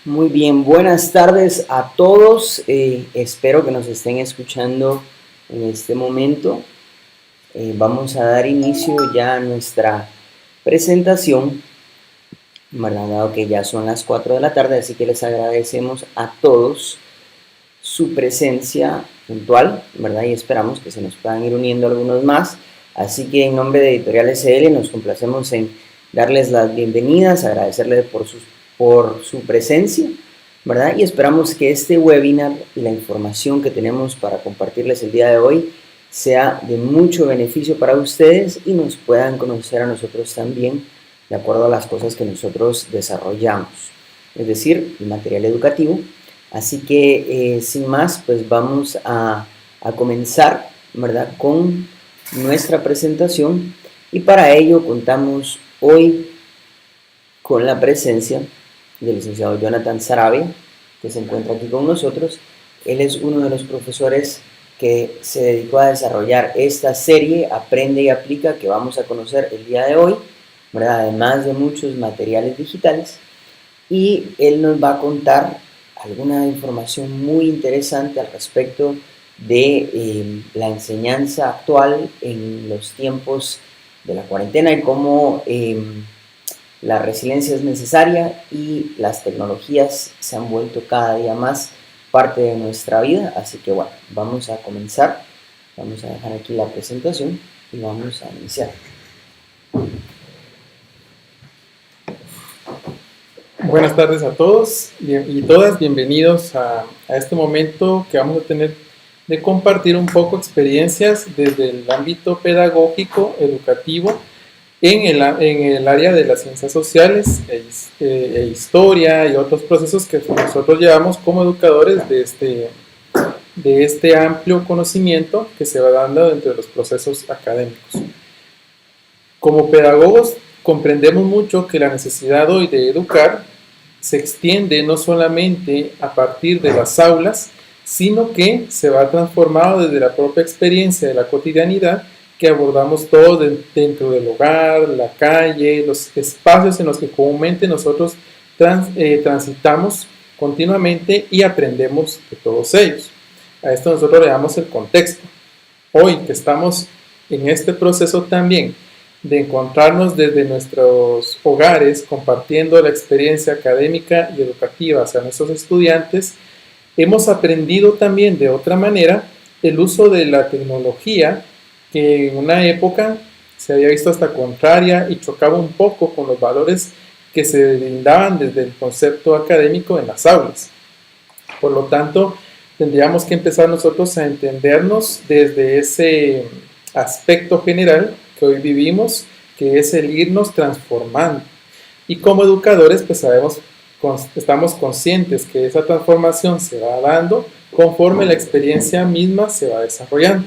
Muy bien, buenas tardes a todos. Espero que nos estén escuchando en este momento. Vamos a dar inicio ya a nuestra presentación, ¿verdad? Dado que ya son las 4 de la tarde, así que les agradecemos a todos su presencia puntual, ¿verdad? Y esperamos que se nos puedan ir uniendo algunos más. Así que en nombre de Editorial SL nos complacemos en darles las bienvenidas, agradecerles por su presencia, ¿verdad? Y esperamos que este webinar y la información que tenemos para compartirles el día de hoy sea de mucho beneficio para ustedes y nos puedan conocer a nosotros también de acuerdo a las cosas que nosotros desarrollamos, es decir, el material educativo. Así que sin más, pues vamos a comenzar, ¿verdad?, con nuestra presentación, y para ello contamos hoy con la presencia del licenciado Jonathan Sarabia, que se encuentra aquí con nosotros. Él es uno de los profesores que se dedicó a desarrollar esta serie Aprende y Aplica que vamos a conocer el día de hoy, ¿verdad?, además de muchos materiales digitales, y él nos va a contar alguna información muy interesante al respecto de la enseñanza actual en los tiempos de la cuarentena y cómo la resiliencia es necesaria y las tecnologías se han vuelto cada día más parte de nuestra vida. Así que bueno, vamos a comenzar. Vamos a dejar aquí la presentación y vamos a iniciar. Buenas tardes a todos y todas, bienvenidos a este momento que vamos a tener de compartir un poco experiencias desde el ámbito pedagógico, educativo, en el área de las ciencias sociales e historia y otros procesos que nosotros llevamos como educadores de este amplio conocimiento que se va dando dentro de los procesos académicos. Como pedagogos comprendemos mucho que la necesidad hoy de educar se extiende no solamente a partir de las aulas, sino que se va transformado desde la propia experiencia de la cotidianidad que abordamos todos dentro del hogar, la calle, los espacios en los que comúnmente nosotros transitamos continuamente y aprendemos de todos ellos. A esto nosotros le damos el contexto. Hoy que estamos en este proceso también de encontrarnos desde nuestros hogares compartiendo la experiencia académica y educativa hacia nuestros estudiantes, hemos aprendido también de otra manera el uso de la tecnología que en una época se había visto hasta contraria y chocaba un poco con los valores que se brindaban desde el concepto académico en las aulas. Por lo tanto, tendríamos que empezar nosotros a entendernos desde ese aspecto general que hoy vivimos, que es el irnos transformando. Y como educadores, pues estamos conscientes que esa transformación se va dando conforme la experiencia misma se va desarrollando.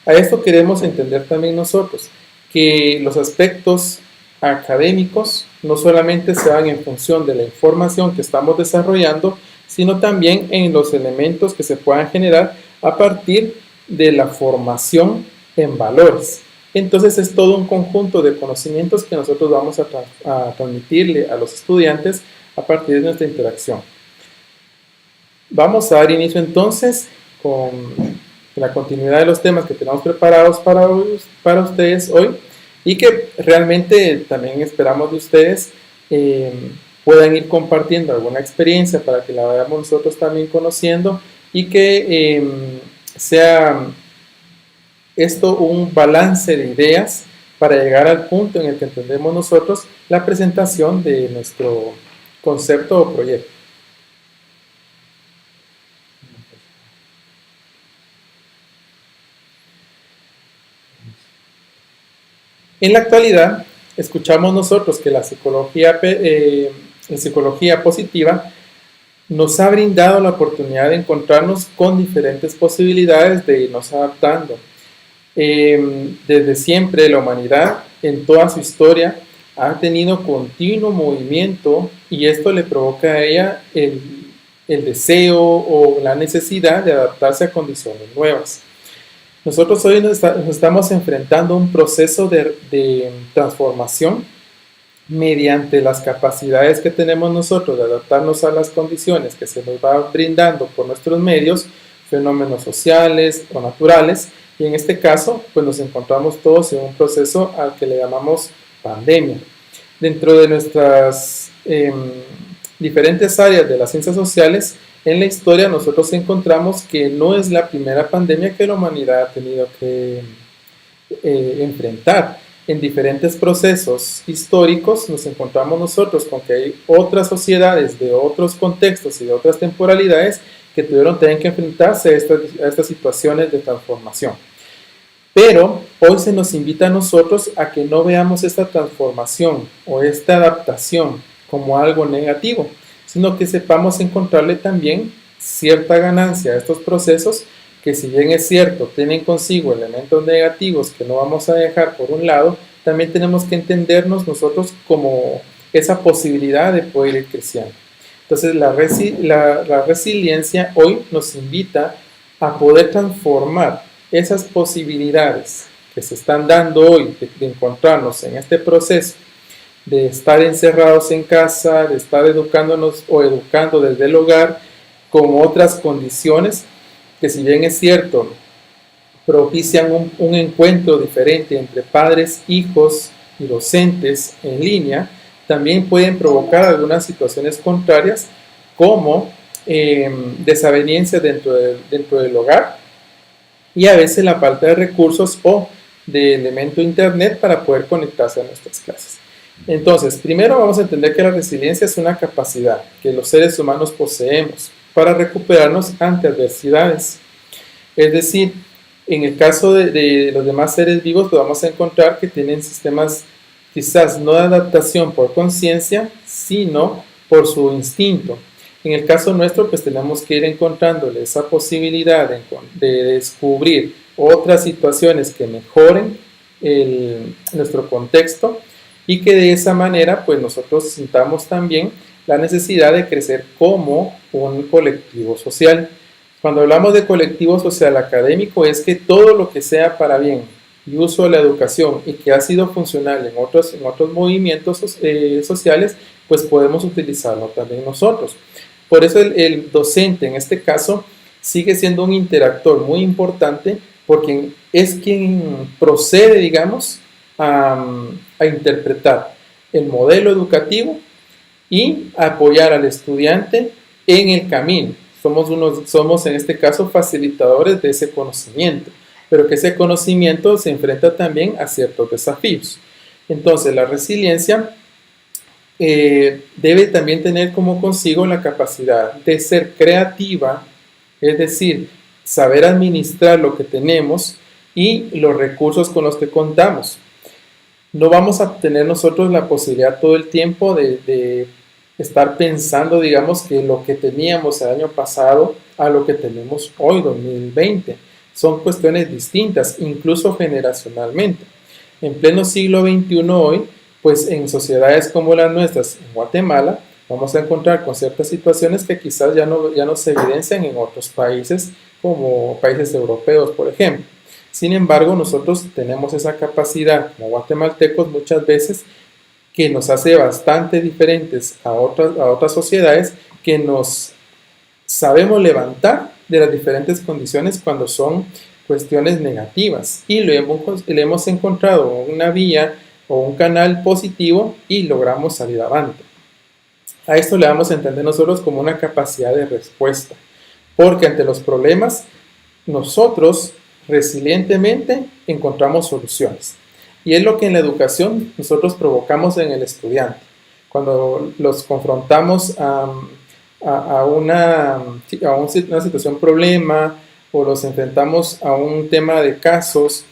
A esto queremos entender también nosotros, que los aspectos académicos no solamente se dan en función de la información que estamos desarrollando, sino también en los elementos que se puedan generar a partir de la formación en valores. Entonces es todo un conjunto de conocimientos que nosotros vamos a transmitirle a los estudiantes a partir de nuestra interacción. Vamos a dar inicio entonces con la continuidad de los temas que tenemos preparados para ustedes hoy y que realmente también esperamos de ustedes puedan ir compartiendo alguna experiencia para que la vayamos nosotros también conociendo y que sea esto un balance de ideas para llegar al punto en el que entendemos nosotros la presentación de nuestro concepto o proyecto. En la actualidad, escuchamos nosotros que la psicología positiva nos ha brindado la oportunidad de encontrarnos con diferentes posibilidades de irnos adaptando. Desde siempre la humanidad en toda su historia ha tenido continuo movimiento y esto le provoca a ella el deseo o la necesidad de adaptarse a condiciones nuevas. Nosotros hoy nos estamos enfrentando a un proceso de transformación mediante las capacidades que tenemos nosotros de adaptarnos a las condiciones que se nos va brindando por nuestros medios, fenómenos sociales o naturales, y en este caso, pues nos encontramos todos en un proceso al que le llamamos pandemia. Dentro de nuestras diferentes áreas de las ciencias sociales, en la historia nosotros encontramos que no es la primera pandemia que la humanidad ha tenido que enfrentar. En diferentes procesos históricos nos encontramos nosotros con que hay otras sociedades de otros contextos y de otras temporalidades que tuvieron también que enfrentarse a estas situaciones de transformación. Pero hoy se nos invita a nosotros a que no veamos esta transformación o esta adaptación como algo negativo, sino que sepamos encontrarle también cierta ganancia a estos procesos que, si bien es cierto, tienen consigo elementos negativos que no vamos a dejar por un lado, también tenemos que entendernos nosotros como esa posibilidad de poder ir creciendo. Entonces la resiliencia hoy nos invita a poder transformar esas posibilidades que se están dando hoy de encontrarnos en este proceso, de estar encerrados en casa, de estar educándonos o educando desde el hogar, con otras condiciones que, si bien es cierto, propician un encuentro diferente entre padres, hijos y docentes en línea, también pueden provocar algunas situaciones contrarias como desavenencias dentro del hogar, y a veces la falta de recursos o de elemento internet para poder conectarse a nuestras clases. Entonces, primero vamos a entender que la resiliencia es una capacidad que los seres humanos poseemos para recuperarnos ante adversidades. Es decir, en el caso de los demás seres vivos, pues vamos a encontrar que tienen sistemas quizás no de adaptación por conciencia, sino por su instinto. En el caso nuestro, pues tenemos que ir encontrándole esa posibilidad de descubrir otras situaciones que mejoren nuestro contexto, y que de esa manera pues nosotros sintamos también la necesidad de crecer como un colectivo social. Cuando hablamos de colectivo social académico, es que todo lo que sea para bien y uso de la educación y que ha sido funcional en otros movimientos sociales, pues podemos utilizarlo también nosotros. Por eso el docente en este caso sigue siendo un interactor muy importante, porque es quien procede, digamos, a interpretar el modelo educativo y apoyar al estudiante en el camino. Somos en este caso facilitadores de ese conocimiento, pero que ese conocimiento se enfrenta también a ciertos desafíos. Entonces, la resiliencia debe también tener como consigo la capacidad de ser creativa, es decir, saber administrar lo que tenemos y los recursos con los que contamos. No vamos a tener nosotros la posibilidad todo el tiempo de estar pensando, digamos, que lo que teníamos el año pasado a lo que tenemos hoy, 2020. Son cuestiones distintas, incluso generacionalmente. En pleno siglo XXI hoy, pues en sociedades como las nuestras, en Guatemala, vamos a encontrar con ciertas situaciones que quizás ya no se evidencian en otros países, como países europeos, por ejemplo. Sin embargo, nosotros tenemos esa capacidad, como guatemaltecos, muchas veces, que nos hace bastante diferentes a otras sociedades, que nos sabemos levantar de las diferentes condiciones cuando son cuestiones negativas, y le hemos encontrado una vía o un canal positivo y logramos salir adelante. A esto le vamos a entender nosotros como una capacidad de respuesta, porque ante los problemas nosotros resilientemente encontramos soluciones. Y es lo que en la educación nosotros provocamos en el estudiante. Cuando los confrontamos a una situación problema, o los enfrentamos a un tema de casos,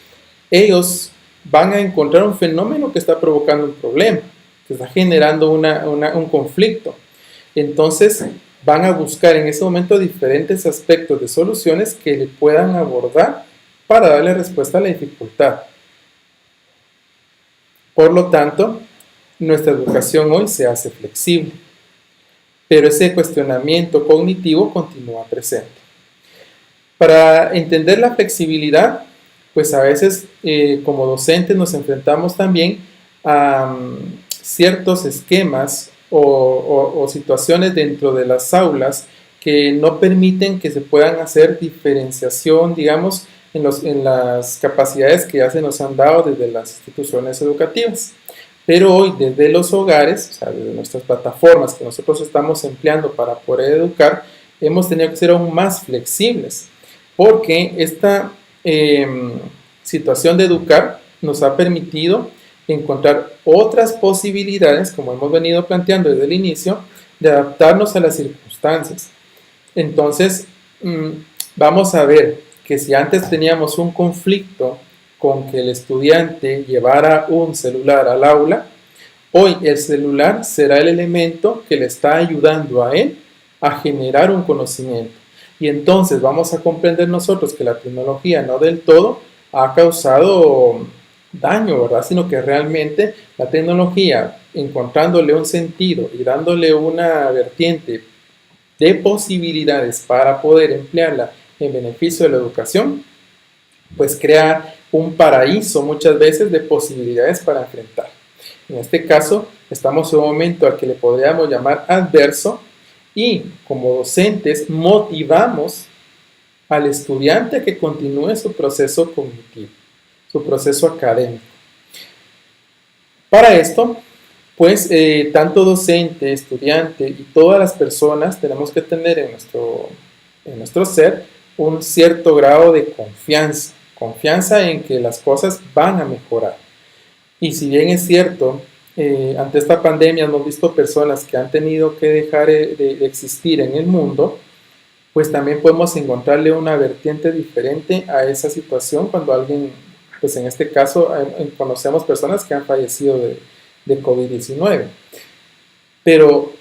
ellos van a encontrar un fenómeno que está provocando un problema, que está generando un conflicto. Entonces van a buscar en ese momento diferentes aspectos de soluciones que le puedan abordar para darle respuesta a la dificultad. Por lo tanto, nuestra educación hoy se hace flexible, pero ese cuestionamiento cognitivo continúa presente. Para entender la flexibilidad, pues a veces como docentes nos enfrentamos también a ciertos esquemas o situaciones dentro de las aulas que no permiten que se puedan hacer diferenciación, digamos, en las capacidades que ya se nos han dado desde las instituciones educativas. Pero hoy, desde los hogares, o sea, desde nuestras plataformas que nosotros estamos empleando para poder educar, hemos tenido que ser aún más flexibles, porque esta situación de educar nos ha permitido encontrar otras posibilidades, como hemos venido planteando desde el inicio, de adaptarnos a las circunstancias. Entonces, vamos a ver que si antes teníamos un conflicto con que el estudiante llevara un celular al aula, hoy el celular será el elemento que le está ayudando a él a generar un conocimiento. Y entonces vamos a comprender nosotros que la tecnología no del todo ha causado daño, ¿verdad? Sino que realmente la tecnología, encontrándole un sentido y dándole una vertiente de posibilidades para poder emplearla en beneficio de la educación, pues crea un paraíso muchas veces de posibilidades para enfrentar. En este caso, estamos en un momento al que le podríamos llamar adverso y como docentes motivamos al estudiante a que continúe su proceso cognitivo, su proceso académico. Para esto, pues tanto docente, estudiante y todas las personas tenemos que tener en nuestro ser un cierto grado de confianza en que las cosas van a mejorar. Y si bien es cierto, ante esta pandemia hemos visto personas que han tenido que dejar de existir en el mundo, pues también podemos encontrarle una vertiente diferente a esa situación cuando alguien, pues en este caso conocemos personas que han fallecido de COVID-19. Pero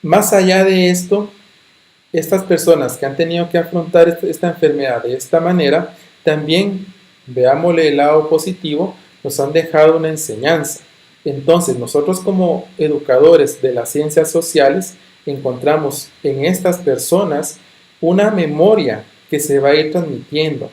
más allá de esto, estas personas que han tenido que afrontar esta enfermedad de esta manera, también, veámosle el lado positivo, nos han dejado una enseñanza. Entonces, nosotros como educadores de las ciencias sociales, encontramos en estas personas una memoria que se va a ir transmitiendo.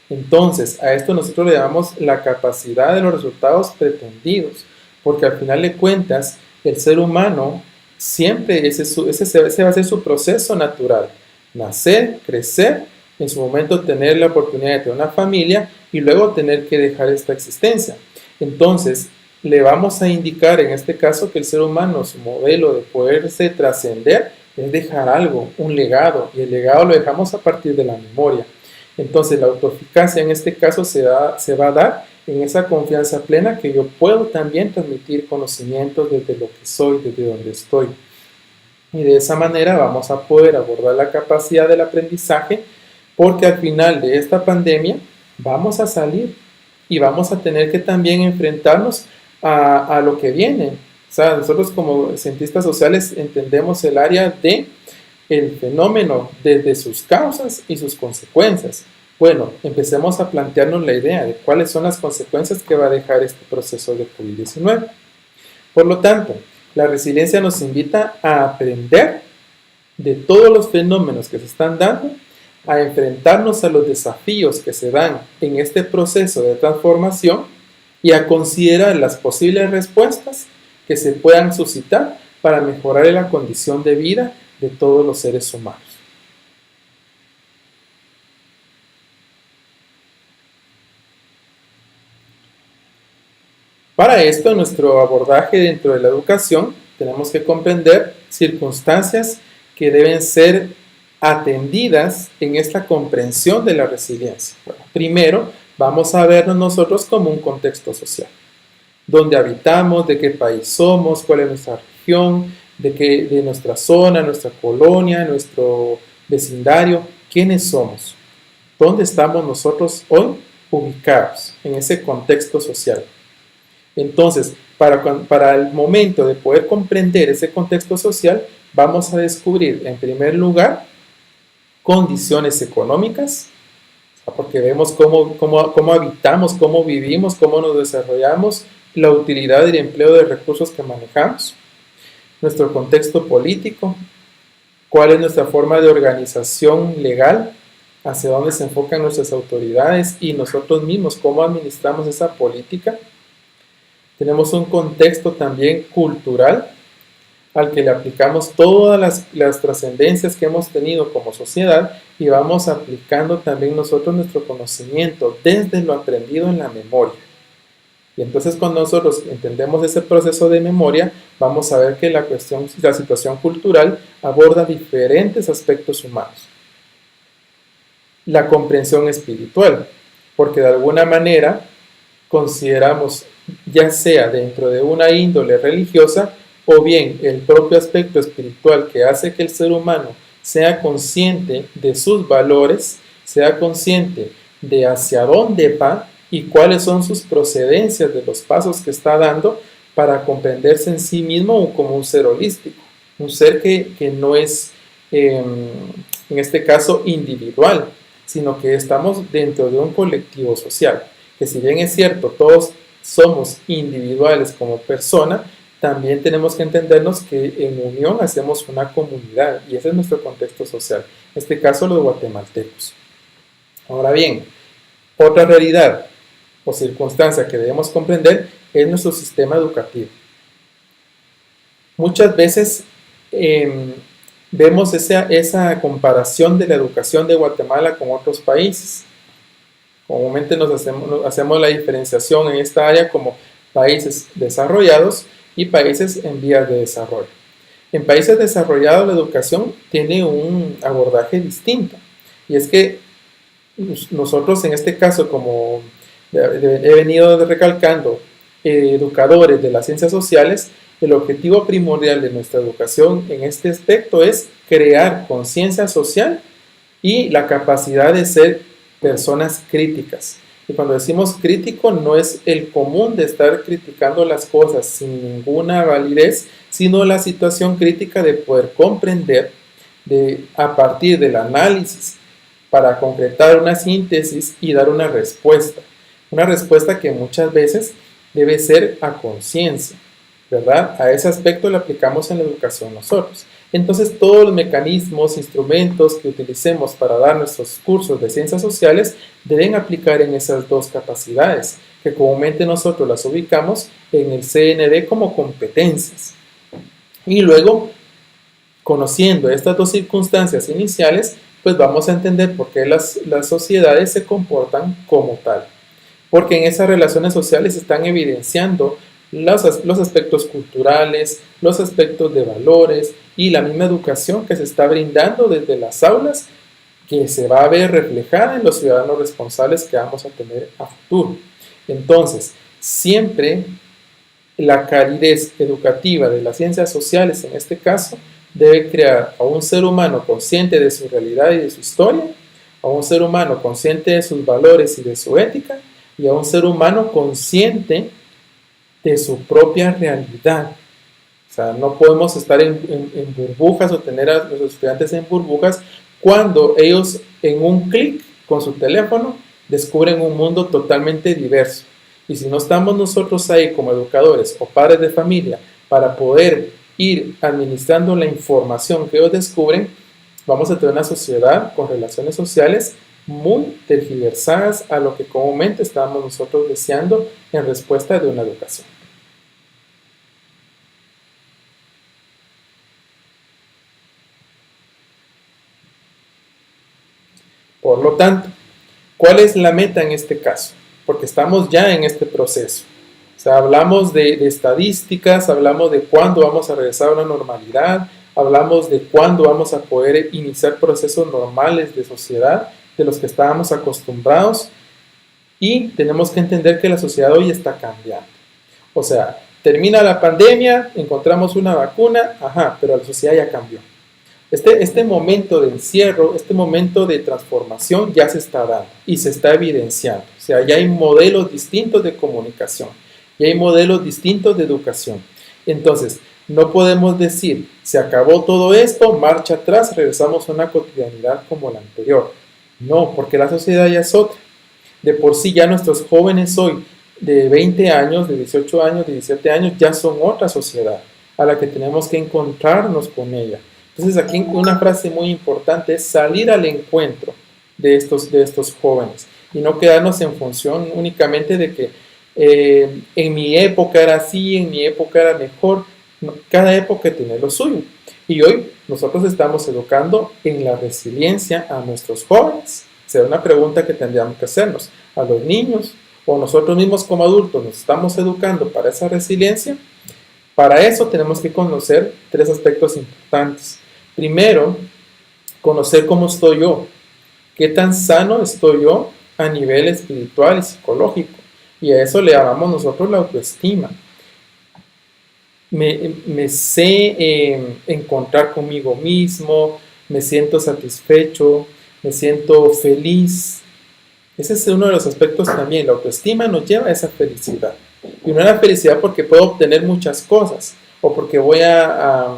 Entonces, a esto nosotros le damos la capacidad de los resultados pretendidos, porque al final de cuentas, el ser humano siempre ese va a ser su proceso natural. Nacer, crecer, en su momento tener la oportunidad de tener una familia y luego tener que dejar esta existencia. Entonces, le vamos a indicar en este caso que el ser humano, su modelo de poderse trascender es dejar algo, un legado, y el legado lo dejamos a partir de la memoria. Entonces, la autoeficacia en este caso se va a dar en esa confianza plena que yo puedo también transmitir conocimientos desde lo que soy, desde donde estoy. Y de esa manera vamos a poder abordar la capacidad del aprendizaje, porque al final de esta pandemia vamos a salir y vamos a tener que también enfrentarnos a lo que viene. O sea, nosotros como cientistas sociales entendemos el área de el fenómeno desde sus causas y sus consecuencias. Bueno, empecemos a plantearnos la idea de cuáles son las consecuencias que va a dejar este proceso de COVID-19. Por lo tanto, la resiliencia nos invita a aprender de todos los fenómenos que se están dando, a enfrentarnos a los desafíos que se dan en este proceso de transformación y a considerar las posibles respuestas que se puedan suscitar para mejorar la condición de vida de todos los seres humanos. Para esto, en nuestro abordaje dentro de la educación, tenemos que comprender circunstancias que deben ser atendidas en esta comprensión de la resiliencia. Bueno, primero, vamos a vernos nosotros como un contexto social. Dónde habitamos, de qué país somos, cuál es nuestra región, de nuestra zona, nuestra colonia, nuestro vecindario, quiénes somos, dónde estamos nosotros hoy ubicados en ese contexto social. Entonces, para el momento de poder comprender ese contexto social, vamos a descubrir, en primer lugar, condiciones económicas, porque vemos cómo habitamos, cómo vivimos, cómo nos desarrollamos, la utilidad y el empleo de recursos que manejamos, nuestro contexto político, cuál es nuestra forma de organización legal, hacia dónde se enfocan nuestras autoridades y nosotros mismos, cómo administramos esa política. Tenemos un contexto también cultural al que le aplicamos todas las trascendencias que hemos tenido como sociedad y vamos aplicando también nosotros nuestro conocimiento desde lo aprendido en la memoria. Y entonces cuando nosotros entendemos ese proceso de memoria, vamos a ver que la situación cultural aborda diferentes aspectos humanos. La comprensión espiritual, porque de alguna manera consideramos, ya sea dentro de una índole religiosa, o bien el propio aspecto espiritual que hace que el ser humano sea consciente de sus valores, sea consciente de hacia dónde va y cuáles son sus procedencias de los pasos que está dando para comprenderse en sí mismo como un ser holístico, un ser que no es, en este caso, individual, sino que estamos dentro de un colectivo social, que si bien es cierto, todos somos individuales como persona, también tenemos que entendernos que en unión hacemos una comunidad y ese es nuestro contexto social, en este caso los guatemaltecos. Ahora bien, otra realidad o circunstancia que debemos comprender es nuestro sistema educativo. Muchas veces vemos esa comparación de la educación de Guatemala con otros países. Comúnmente hacemos la diferenciación en esta área como países desarrollados y países en vías de desarrollo. En países desarrollados la educación tiene un abordaje distinto y es que nosotros en este caso, como he venido recalcando, educadores de las ciencias sociales, el objetivo primordial de nuestra educación en este aspecto es crear conciencia social y la capacidad de ser personas críticas. Y cuando decimos crítico, no es el común de estar criticando las cosas sin ninguna validez, sino la situación crítica de poder comprender a partir del análisis para concretar una síntesis y dar una respuesta. Una respuesta que muchas veces debe ser a conciencia, ¿verdad? A ese aspecto lo aplicamos en la educación nosotros. Entonces, todos los mecanismos, instrumentos que utilicemos para dar nuestros cursos de ciencias sociales deben aplicar en esas dos capacidades, que comúnmente nosotros las ubicamos en el CND como competencias. Y luego, conociendo estas dos circunstancias iniciales, pues vamos a entender por qué las sociedades se comportan como tal. Porque en esas relaciones sociales se están evidenciando los aspectos culturales, los aspectos de valores y la misma educación que se está brindando desde las aulas, que se va a ver reflejada en los ciudadanos responsables que vamos a tener a futuro. Entonces, siempre la calidez educativa de las ciencias sociales, en este caso, debe crear a un ser humano consciente de su realidad y de su historia, a un ser humano consciente de sus valores y de su ética, y a un ser humano consciente de su propia realidad. O sea, no podemos estar en burbujas o tener a los estudiantes en burbujas cuando ellos en un clic con su teléfono descubren un mundo totalmente diverso. Y si no estamos nosotros ahí como educadores o padres de familia para poder ir administrando la información que ellos descubren, vamos a tener una sociedad con relaciones sociales muy tergiversadas a lo que comúnmente estábamos nosotros deseando en respuesta de una educación. Por lo tanto, ¿cuál es la meta en este caso? Porque estamos ya en este proceso. O sea, hablamos de estadísticas, hablamos de cuándo vamos a regresar a una normalidad, hablamos de cuándo vamos a poder iniciar procesos normales de sociedad de los que estábamos acostumbrados y tenemos que entender que la sociedad hoy está cambiando. O sea, termina la pandemia, encontramos una vacuna, pero la sociedad ya cambió. Este momento de encierro, este momento de transformación ya se está dando y se está evidenciando. O sea, ya hay modelos distintos de comunicación, ya hay modelos distintos de educación. Entonces, no podemos decir, se acabó todo esto, marcha atrás, regresamos a una cotidianidad como la anterior. No, porque la sociedad ya es otra. De por sí ya nuestros jóvenes hoy de 20 años, de 18 años, de 17 años, ya son otra sociedad a la que tenemos que encontrarnos con ella. Entonces aquí una frase muy importante es salir al encuentro de estos jóvenes y no quedarnos en función únicamente de que en mi época era así, en mi época era mejor. No, cada época tiene lo suyo. Y hoy nosotros estamos educando en la resiliencia a nuestros jóvenes. Será una pregunta que tendríamos que hacernos. A los niños o nosotros mismos como adultos nos estamos educando para esa resiliencia. Para eso tenemos que conocer 3 aspectos importantes. Primero, conocer cómo estoy yo, qué tan sano estoy yo a nivel espiritual y psicológico. Y a eso le llamamos nosotros la autoestima. Me sé encontrar conmigo mismo, me siento satisfecho, me siento feliz. Ese es uno de los aspectos también. La autoestima nos lleva a esa felicidad. Y no es la felicidad porque puedo obtener muchas cosas o porque voy a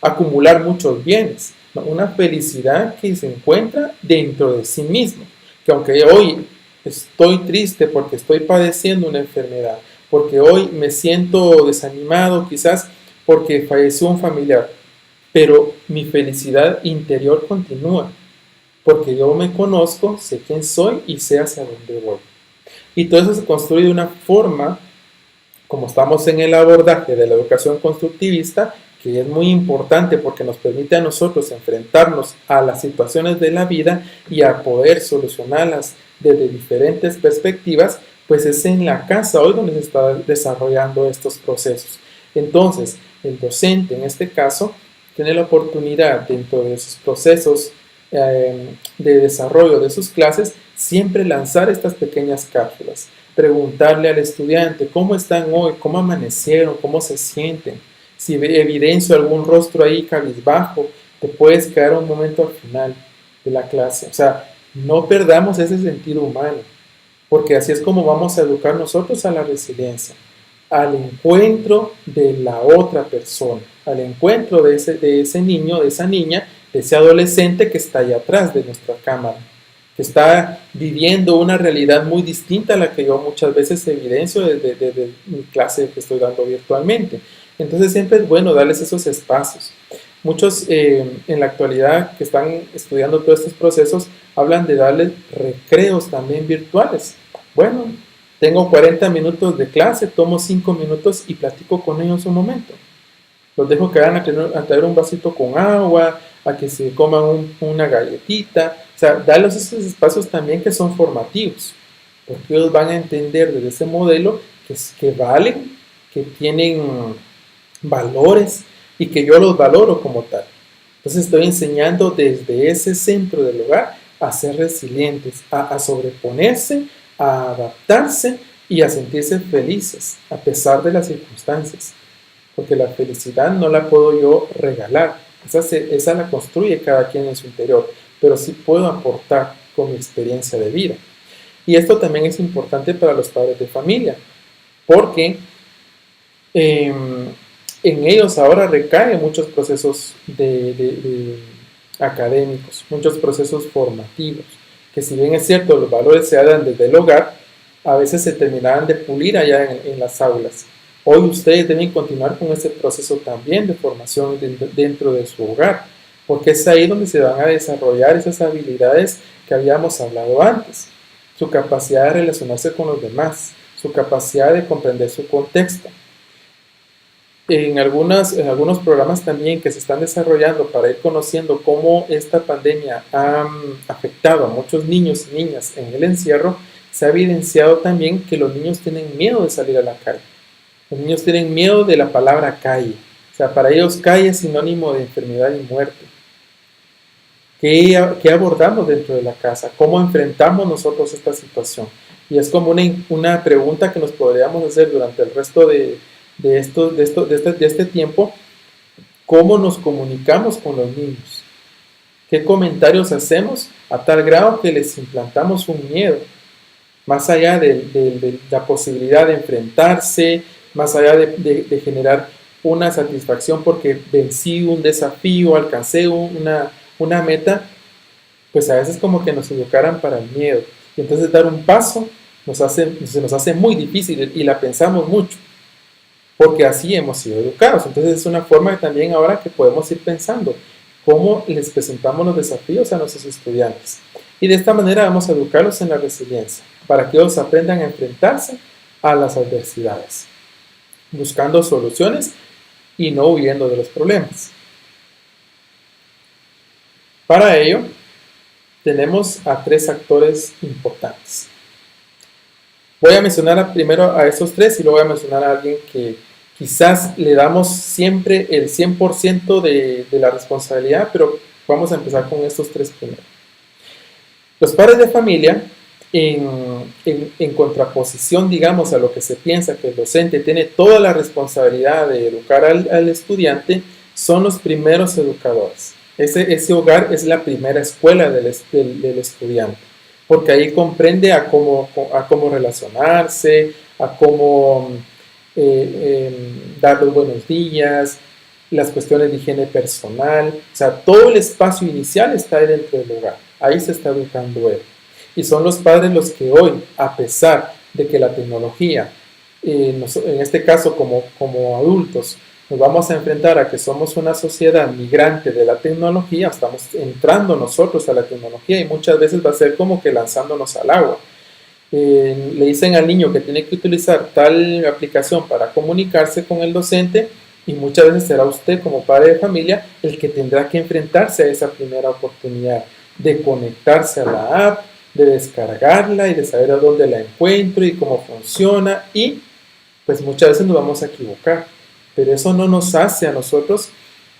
acumular muchos bienes. No, una felicidad que se encuentra dentro de sí mismo. Que aunque hoy estoy triste porque estoy padeciendo una enfermedad, porque hoy me siento desanimado quizás porque falleció un familiar, pero mi felicidad interior continúa, porque yo me conozco, sé quién soy y sé hacia dónde voy. Y todo eso se construye de una forma, como estamos en el abordaje de la educación constructivista, que es muy importante porque nos permite a nosotros enfrentarnos a las situaciones de la vida y a poder solucionarlas desde diferentes perspectivas, pues es en la casa hoy donde se está desarrollando estos procesos. Entonces, el docente en este caso tiene la oportunidad dentro de esos procesos de desarrollo de sus clases siempre lanzar estas pequeñas cápsulas, preguntarle al estudiante cómo están hoy, cómo amanecieron, cómo se sienten. Si evidencio algún rostro ahí cabizbajo, te puedes quedar un momento al final de la clase. O sea, no perdamos ese sentido humano, porque así es como vamos a educar nosotros a la resiliencia, al encuentro de la otra persona, al encuentro de ese niño, de esa niña, de ese adolescente que está allá atrás de nuestra cámara, que está viviendo una realidad muy distinta a la que yo muchas veces evidencio desde mi clase que estoy dando virtualmente. Entonces siempre es bueno darles esos espacios. Muchos en la actualidad que están estudiando todos estos procesos hablan de darles recreos también virtuales. Bueno, tengo 40 minutos de clase, tomo 5 minutos y platico con ellos un momento. Los dejo que vayan a traer un vasito con agua, a que se coman una galletita. O sea, darles esos espacios también que son formativos, porque ellos van a entender desde ese modelo que valen, que tienen valores y que yo los valoro como tal. Entonces estoy enseñando desde ese centro del hogar a ser resilientes, a sobreponerse, a adaptarse y a sentirse felices a pesar de las circunstancias. Porque la felicidad no la puedo yo regalar, esa la construye cada quien en su interior, pero sí puedo aportar con mi experiencia de vida. Y esto también es importante para los padres de familia, porque en ellos ahora recaen muchos procesos académicos, muchos procesos formativos, que si bien es cierto los valores se dan desde el hogar, a veces se terminarán de pulir allá en las aulas. Hoy ustedes deben continuar con ese proceso también de formación dentro de su hogar, porque es ahí donde se van a desarrollar esas habilidades que habíamos hablado antes, su capacidad de relacionarse con los demás, su capacidad de comprender su contexto. En algunos programas también que se están desarrollando para ir conociendo cómo esta pandemia ha afectado a muchos niños y niñas en el encierro, se ha evidenciado también que los niños tienen miedo de salir a la calle. Los niños tienen miedo de la palabra calle. O sea, para ellos calle es sinónimo de enfermedad y muerte. ¿Qué abordamos dentro de la casa? ¿Cómo enfrentamos nosotros esta situación? Y es como una pregunta que nos podríamos hacer durante el resto de este tiempo. ¿Cómo nos comunicamos con los niños? ¿Qué comentarios hacemos a tal grado que les implantamos un miedo? Más allá de la posibilidad de enfrentarse, más allá de generar una satisfacción porque vencí un desafío, alcancé una meta, pues a veces como que nos educaran para el miedo. Y entonces dar un paso se nos hace muy difícil y la pensamos mucho, porque así hemos sido educados. Entonces es una forma también ahora que podemos ir pensando cómo les presentamos los desafíos a nuestros estudiantes. Y de esta manera vamos a educarlos en la resiliencia, para que ellos aprendan a enfrentarse a las adversidades, buscando soluciones y no huyendo de los problemas. Para ello, tenemos a 3 actores importantes. Voy a mencionar primero a esos 3 y luego voy a mencionar a alguien que quizás le damos siempre el 100% de la responsabilidad, pero vamos a empezar con estos 3 primero. Los padres de familia, en contraposición, digamos, a lo que se piensa que el docente tiene toda la responsabilidad de educar al estudiante, son los primeros educadores. Ese hogar es la primera escuela del estudiante, porque ahí comprende a cómo relacionarse, a cómo dar los buenos días, las cuestiones de higiene personal, o sea, todo el espacio inicial está ahí dentro del hogar, ahí se está educando él. Y son los padres los que hoy, a pesar de que la tecnología, en este caso como adultos, nos vamos a enfrentar a que somos una sociedad migrante de la tecnología, estamos entrando nosotros a la tecnología y muchas veces va a ser como que lanzándonos al agua. Le dicen al niño que tiene que utilizar tal aplicación para comunicarse con el docente y muchas veces será usted como padre de familia el que tendrá que enfrentarse a esa primera oportunidad de conectarse a la app, de descargarla y de saber a dónde la encuentro y cómo funciona, y pues muchas veces nos vamos a equivocar, pero eso no nos hace a nosotros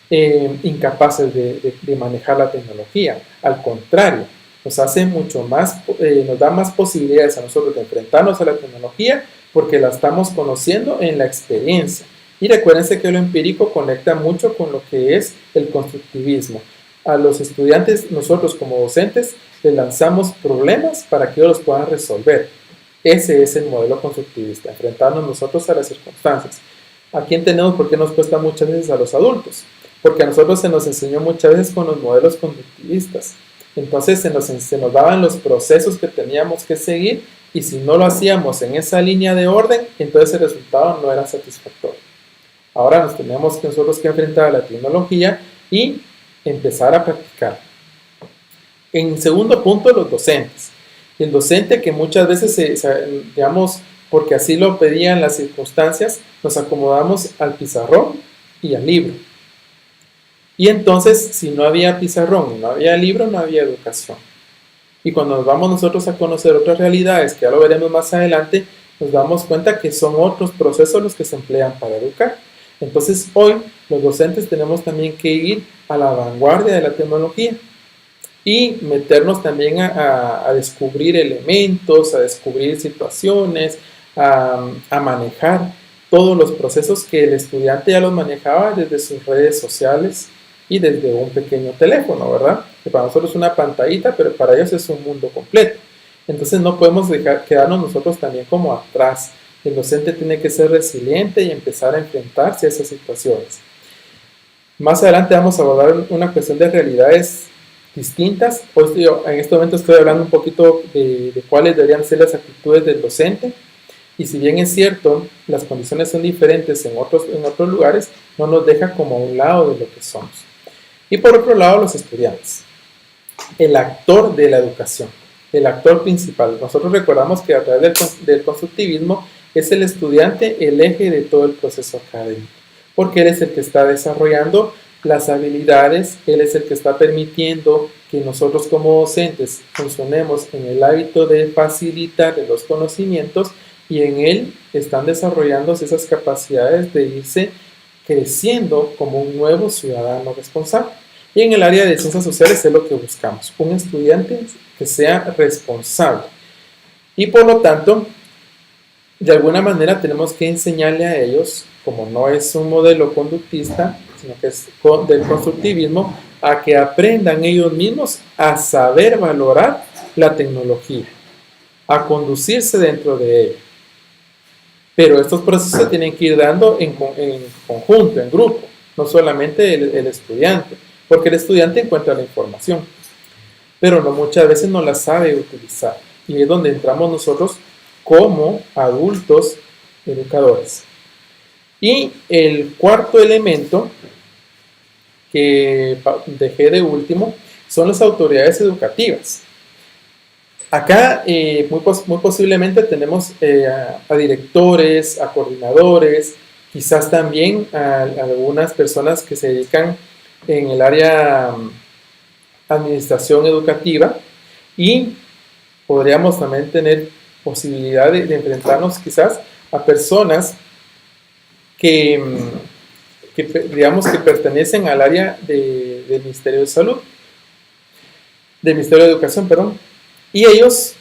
incapaces de manejar la tecnología. Al contrario, nos hace mucho más, nos da más posibilidades a nosotros de enfrentarnos a la tecnología porque la estamos conociendo en la experiencia. Y recuérdense que lo empírico conecta mucho con lo que es el constructivismo. A los estudiantes, nosotros como docentes, les lanzamos problemas para que ellos los puedan resolver. Ese es el modelo constructivista, enfrentarnos nosotros a las circunstancias. ¿A quién tenemos? ¿Por qué nos cuesta muchas veces a los adultos? Porque a nosotros se nos enseñó muchas veces con los modelos constructivistas. Entonces se nos daban los procesos que teníamos que seguir y si no lo hacíamos en esa línea de orden, entonces el resultado no era satisfactorio. Ahora nos tenemos que nosotros que enfrentar a la tecnología y empezar a practicar. En segundo punto, los docentes. El docente que muchas veces, digamos, porque así lo pedían las circunstancias, nos acomodamos al pizarrón y al libro. Y entonces, si no había pizarrón y no había libro, no había educación. Y cuando nos vamos nosotros a conocer otras realidades, que ya lo veremos más adelante, nos damos cuenta que son otros procesos los que se emplean para educar. Entonces, hoy los docentes tenemos también que ir a la vanguardia de la tecnología y meternos también a descubrir elementos, a descubrir situaciones, a manejar todos los procesos que el estudiante ya los manejaba desde sus redes sociales y desde un pequeño teléfono, ¿verdad? Que para nosotros es una pantallita, pero para ellos es un mundo completo. Entonces no podemos quedarnos nosotros también como atrás. El docente tiene que ser resiliente y empezar a enfrentarse a esas situaciones. Más adelante vamos a abordar una cuestión de realidades distintas. Hoy en este momento estoy hablando un poquito de cuáles deberían ser las actitudes del docente. Y si bien es cierto, las condiciones son diferentes en otros lugares, no nos deja como a un lado de lo que somos. Y por otro lado, los estudiantes. El actor de la educación, el actor principal. Nosotros recordamos que a través del constructivismo es el estudiante el eje de todo el proceso académico, porque él es el que está desarrollando las habilidades, él es el que está permitiendo que nosotros como docentes funcionemos en el hábito de facilitar los conocimientos y en él están desarrollándose esas capacidades de irse creciendo como un nuevo ciudadano responsable. Y en el área de ciencias sociales es lo que buscamos, un estudiante que sea responsable. Y por lo tanto, de alguna manera tenemos que enseñarle a ellos, como no es un modelo conductista, sino que es del constructivismo, a que aprendan ellos mismos a saber valorar la tecnología, a conducirse dentro de ella. Pero estos procesos se tienen que ir dando en conjunto, en grupo, no solamente el estudiante, porque el estudiante encuentra la información, pero muchas veces no la sabe utilizar. Y es donde entramos nosotros como adultos educadores. Y el cuarto elemento que dejé de último son las autoridades educativas. Acá muy posiblemente tenemos a directores, a coordinadores, quizás también a algunas personas que se dedican en el área administración educativa, y podríamos también tener posibilidad de enfrentarnos quizás a personas que, digamos que pertenecen al área del Ministerio de Salud, del Ministerio de Educación, perdón, y ellos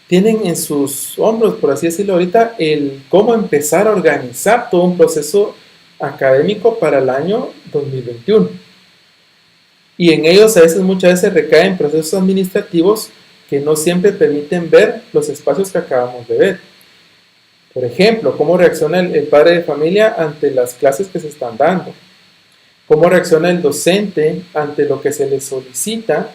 tienen en sus hombros, por así decirlo ahorita, el cómo empezar a organizar todo un proceso académico para el año 2021. Y en ellos muchas veces recaen procesos administrativos que no siempre permiten ver los espacios que acabamos de ver. Por ejemplo, cómo reacciona el padre de familia ante las clases que se están dando. Cómo reacciona el docente ante lo que se le solicita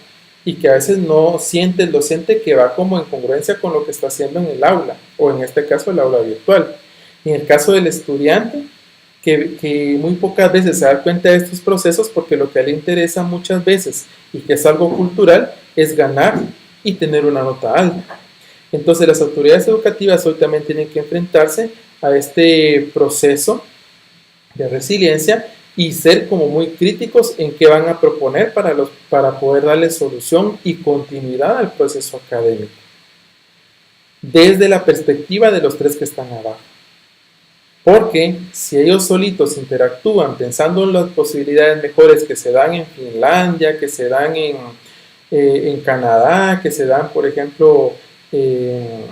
y que a veces no siente el docente que va como en congruencia con lo que está haciendo en el aula, o en este caso el aula virtual. En el caso del estudiante, que muy pocas veces se da cuenta de estos procesos, porque lo que a él le interesa muchas veces, y que es algo cultural, es ganar y tener una nota alta. Entonces las autoridades educativas hoy también tienen que enfrentarse a este proceso de resiliencia y ser como muy críticos en qué van a proponer para poder darle solución y continuidad al proceso académico, desde la perspectiva de los tres que están abajo. Porque si ellos solitos interactúan pensando en las posibilidades mejores que se dan en Finlandia, que se dan en Canadá, que se dan, por ejemplo, en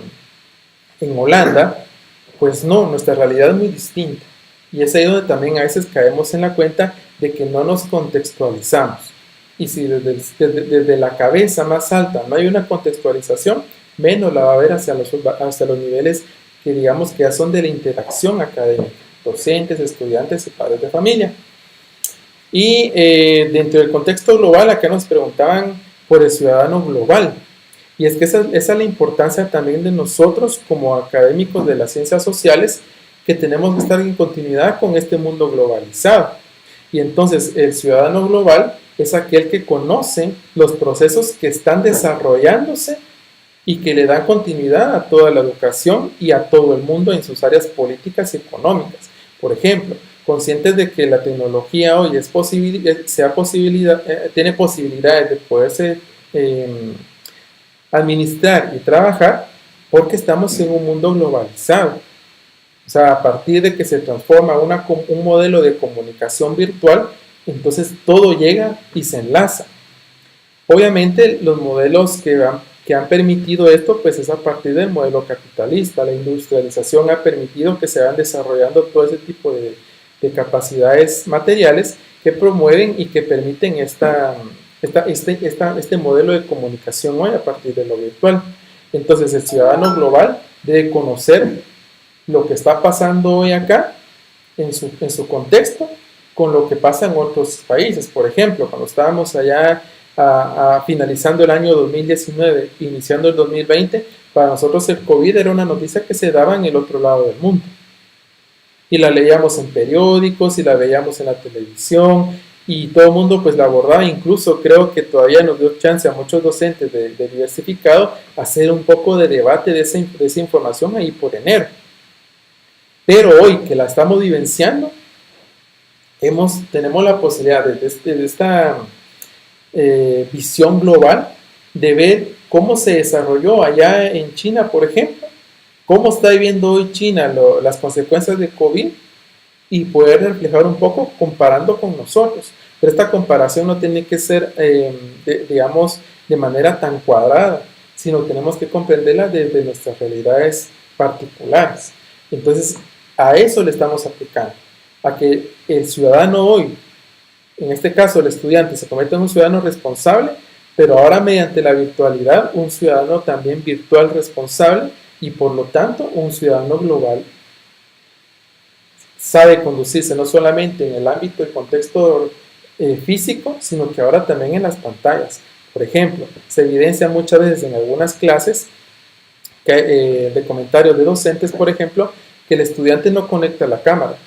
Holanda, pues no, nuestra realidad es muy distinta. Y es ahí donde también a veces caemos en la cuenta de que no nos contextualizamos. Y si desde la cabeza más alta no hay una contextualización, menos la va a haber hacia los niveles que digamos que ya son de la interacción académica, docentes, estudiantes y padres de familia. Y dentro del contexto global, acá nos preguntaban por el ciudadano global. Y es que esa es la importancia también de nosotros como académicos de las ciencias sociales, que tenemos que estar en continuidad con este mundo globalizado. Y entonces el ciudadano global es aquel que conoce los procesos que están desarrollándose y que le dan continuidad a toda la educación y a todo el mundo en sus áreas políticas y económicas. Por ejemplo, conscientes de que la tecnología hoy tiene posibilidades de poderse administrar y trabajar, porque estamos en un mundo globalizado. O sea, a partir de que se transforma un modelo de comunicación virtual, entonces todo llega y se enlaza. Obviamente los modelos que han permitido esto, pues es a partir del modelo capitalista. La industrialización ha permitido que se vayan desarrollando todo ese tipo de capacidades materiales que promueven y que permiten este modelo de comunicación hoy a partir de lo virtual. Entonces el ciudadano global debe conocer lo que está pasando hoy acá en su contexto con lo que pasa en otros países. Por ejemplo, cuando estábamos allá finalizando el año 2019, iniciando el 2020, para nosotros el COVID era una noticia que se daba en el otro lado del mundo. Y la leíamos en periódicos y la veíamos en la televisión y todo el mundo pues la abordaba. Incluso creo que todavía nos dio chance a muchos docentes de diversificado hacer un poco de debate de esa información ahí por enero. Pero hoy que la estamos vivenciando, tenemos la posibilidad de esta visión global de ver cómo se desarrolló allá en China, por ejemplo, cómo está viviendo hoy China las consecuencias de COVID, y poder reflejar un poco comparando con nosotros. Pero esta comparación no tiene que ser, digamos, de manera tan cuadrada, sino tenemos que comprenderla desde nuestras realidades particulares. Entonces, a eso le estamos aplicando, a que el ciudadano hoy, en este caso el estudiante, se convierte en un ciudadano responsable, pero ahora mediante la virtualidad, un ciudadano también virtual responsable, y por lo tanto un ciudadano global. Sabe conducirse no solamente en el ámbito y contexto físico, sino que ahora también en las pantallas. Por ejemplo, se evidencia muchas veces en algunas clases de comentarios de docentes, por ejemplo, que el estudiante no conecta la cámara.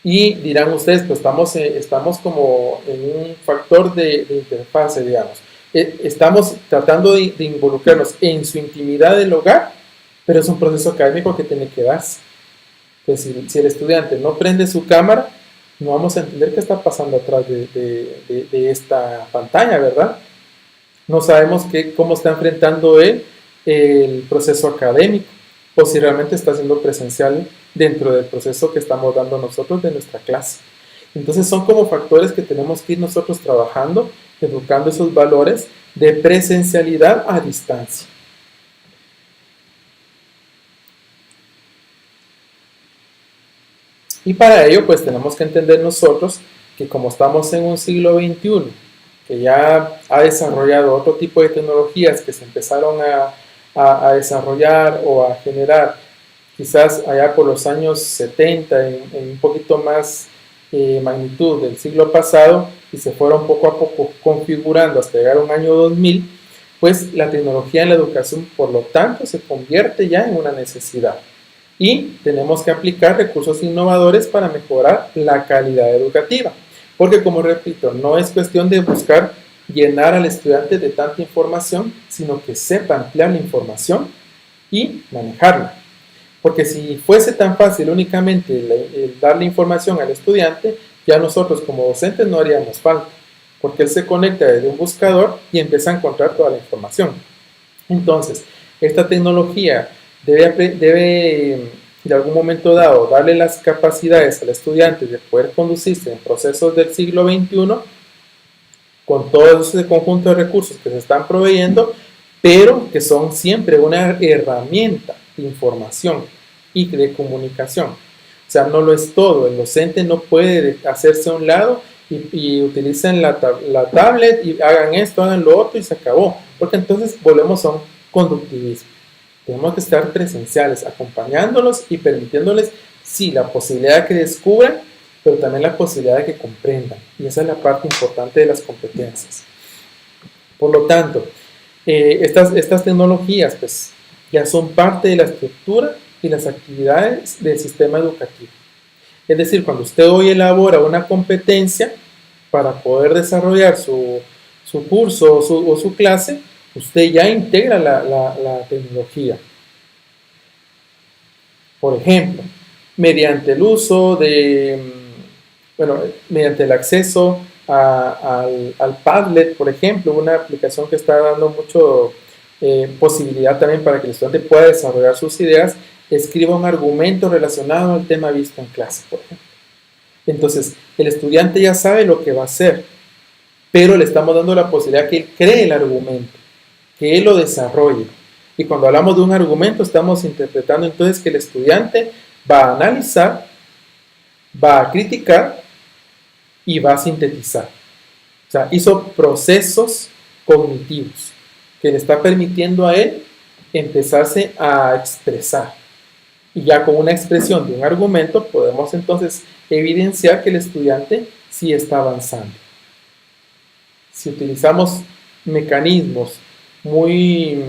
Y dirán ustedes, pues estamos como en un factor de interfase, digamos. estamos tratando de involucrarnos en su intimidad del hogar, pero es un proceso académico que tiene que darse. Entonces, si el estudiante no prende su cámara, no vamos a entender qué está pasando atrás de esta pantalla, ¿verdad? No sabemos cómo está enfrentando él el proceso académico, o si realmente está siendo presencial dentro del proceso que estamos dando nosotros de nuestra clase. Entonces son como factores que tenemos que ir nosotros trabajando, educando esos valores de presencialidad a distancia. Y para ello, pues tenemos que entender nosotros que como estamos en un siglo XXI, que ya ha desarrollado otro tipo de tecnologías que se empezaron a desarrollar o a generar quizás allá por los años 70 en un poquito más magnitud del siglo pasado y se fueron poco a poco configurando hasta llegar a un año 2000, pues la tecnología en la educación por lo tanto se convierte ya en una necesidad y tenemos que aplicar recursos innovadores para mejorar la calidad educativa, porque como repito, no es cuestión de buscar llenar al estudiante de tanta información, sino que sepa ampliar la información y manejarla. Porque si fuese tan fácil únicamente el darle información al estudiante, ya nosotros como docentes no haríamos falta, porque él se conecta desde un buscador y empieza a encontrar toda la información. Entonces, esta tecnología debe en algún momento dado darle las capacidades al estudiante de poder conducirse en procesos del siglo XXI con todo ese conjunto de recursos que se están proveyendo, pero que son siempre una herramienta de información y de comunicación. O sea, no lo es todo. El docente no puede hacerse a un lado y utilicen la tablet y hagan esto, hagan lo otro y se acabó. Porque entonces volvemos a un conductivismo. Tenemos que estar presenciales, acompañándolos y permitiéndoles, sí, la posibilidad de que descubran, pero también la posibilidad de que comprendan. Y esa es la parte importante de las competencias. Por lo tanto, estas tecnologías pues, ya son parte de la estructura y las actividades del sistema educativo. Es decir, cuando usted hoy elabora una competencia para poder desarrollar su curso o su clase, usted ya integra la tecnología. Por ejemplo, mediante el uso mediante el acceso al Padlet, por ejemplo, una aplicación que está dando mucho posibilidad también para que el estudiante pueda desarrollar sus ideas, escriba un argumento relacionado al tema visto en clase, por ejemplo. Entonces, el estudiante ya sabe lo que va a hacer, pero le estamos dando la posibilidad que él cree el argumento, que él lo desarrolle. Y cuando hablamos de un argumento, estamos interpretando entonces que el estudiante va a analizar, va a criticar y va a sintetizar. O sea, hizo procesos cognitivos que le está permitiendo a él empezarse a expresar. Y ya con una expresión de un argumento podemos entonces evidenciar que el estudiante sí está avanzando. Si utilizamos mecanismos muy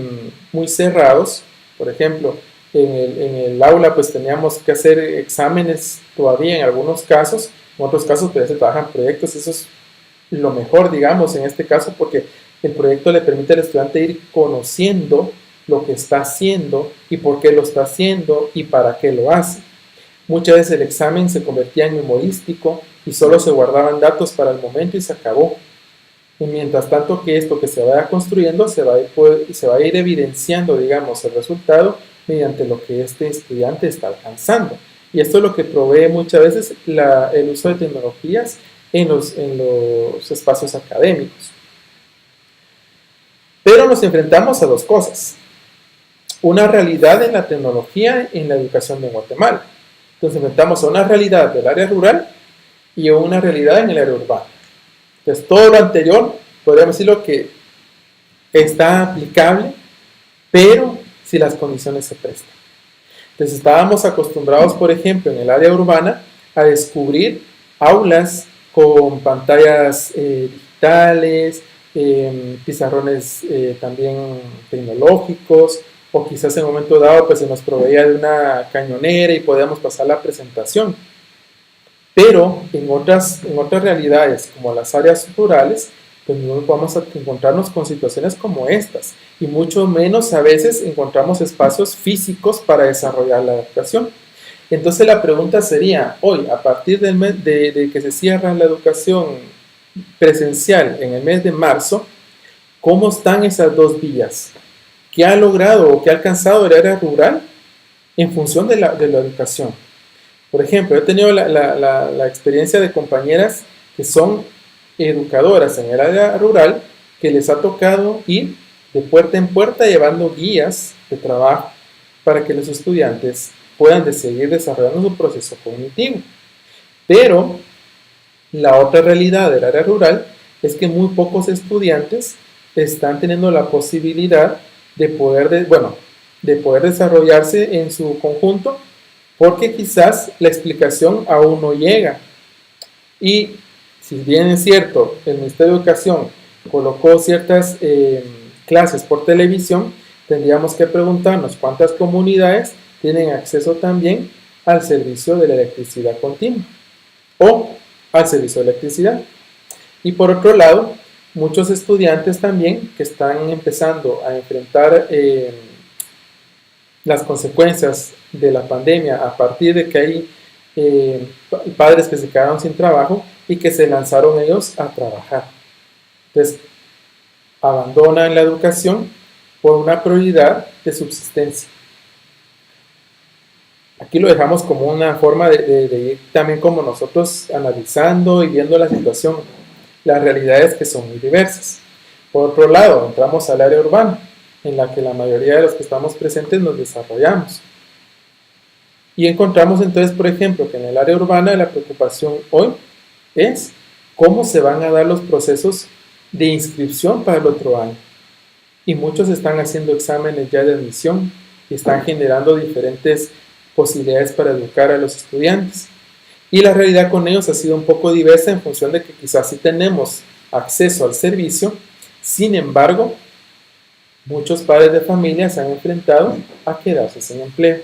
cerrados, por ejemplo, en el aula pues teníamos que hacer exámenes todavía en algunos casos, en otros casos pues se trabajan proyectos, eso es lo mejor, digamos, en este caso, porque el proyecto le permite al estudiante ir conociendo lo que está haciendo y por qué lo está haciendo y para qué lo hace. Muchas veces el examen se convertía en memorístico y solo se guardaban datos para el momento y se acabó. Y mientras tanto que esto que se vaya construyendo se va a ir evidenciando, digamos, el resultado mediante lo que este estudiante está alcanzando. Y esto es lo que provee muchas veces el uso de tecnologías en los espacios académicos. Pero nos enfrentamos a dos cosas. Una realidad en la tecnología en la educación de Guatemala. Entonces enfrentamos a una realidad del área rural y a una realidad en el área urbana. Entonces todo lo anterior, podríamos decirlo que está aplicable, pero si las condiciones se prestan. Entonces estábamos acostumbrados, por ejemplo, en el área urbana, a descubrir aulas con pantallas digitales, pizarrones también tecnológicos, o quizás en un momento dado pues se nos proveía de una cañonera y podíamos pasar la presentación. Pero en otras realidades, como las áreas rurales, pues no vamos a encontrarnos con situaciones como estas, y mucho menos a veces encontramos espacios físicos para desarrollar la educación. Entonces la pregunta sería, hoy, a partir del mes de que se cierra la educación presencial en el mes de marzo, ¿cómo están esas dos vías? ¿Qué ha logrado o qué ha alcanzado el área rural en función de la educación? Por ejemplo, he tenido la experiencia de compañeras que son educadoras en el área rural, que les ha tocado ir de puerta en puerta llevando guías de trabajo para que los estudiantes puedan seguir desarrollando su proceso cognitivo. Pero la otra realidad del área rural es que muy pocos estudiantes están teniendo la posibilidad de poder desarrollarse en su conjunto, porque quizás la explicación aún no llega. Y si bien es cierto, el Ministerio de Educación colocó ciertas clases por televisión, tendríamos que preguntarnos cuántas comunidades tienen acceso también al servicio de la electricidad continua o al servicio de electricidad. Y por otro lado, muchos estudiantes también que están empezando a enfrentar las consecuencias de la pandemia a partir de que hay padres que se quedaron sin trabajo y que se lanzaron ellos a trabajar. Entonces, abandonan la educación por una prioridad de subsistencia. Aquí lo dejamos como una forma de ir también como nosotros analizando y viendo la situación, las realidades que son muy diversas. Por otro lado, entramos al área urbana, en la que la mayoría de los que estamos presentes nos desarrollamos. Y encontramos entonces, por ejemplo, que en el área urbana la preocupación hoy es cómo se van a dar los procesos de inscripción para el otro año. Y muchos están haciendo exámenes ya de admisión y están generando diferentes posibilidades para educar a los estudiantes. Y la realidad con ellos ha sido un poco diversa en función de que quizás sí tenemos acceso al servicio, sin embargo, muchos padres de familia se han enfrentado a quedarse sin empleo.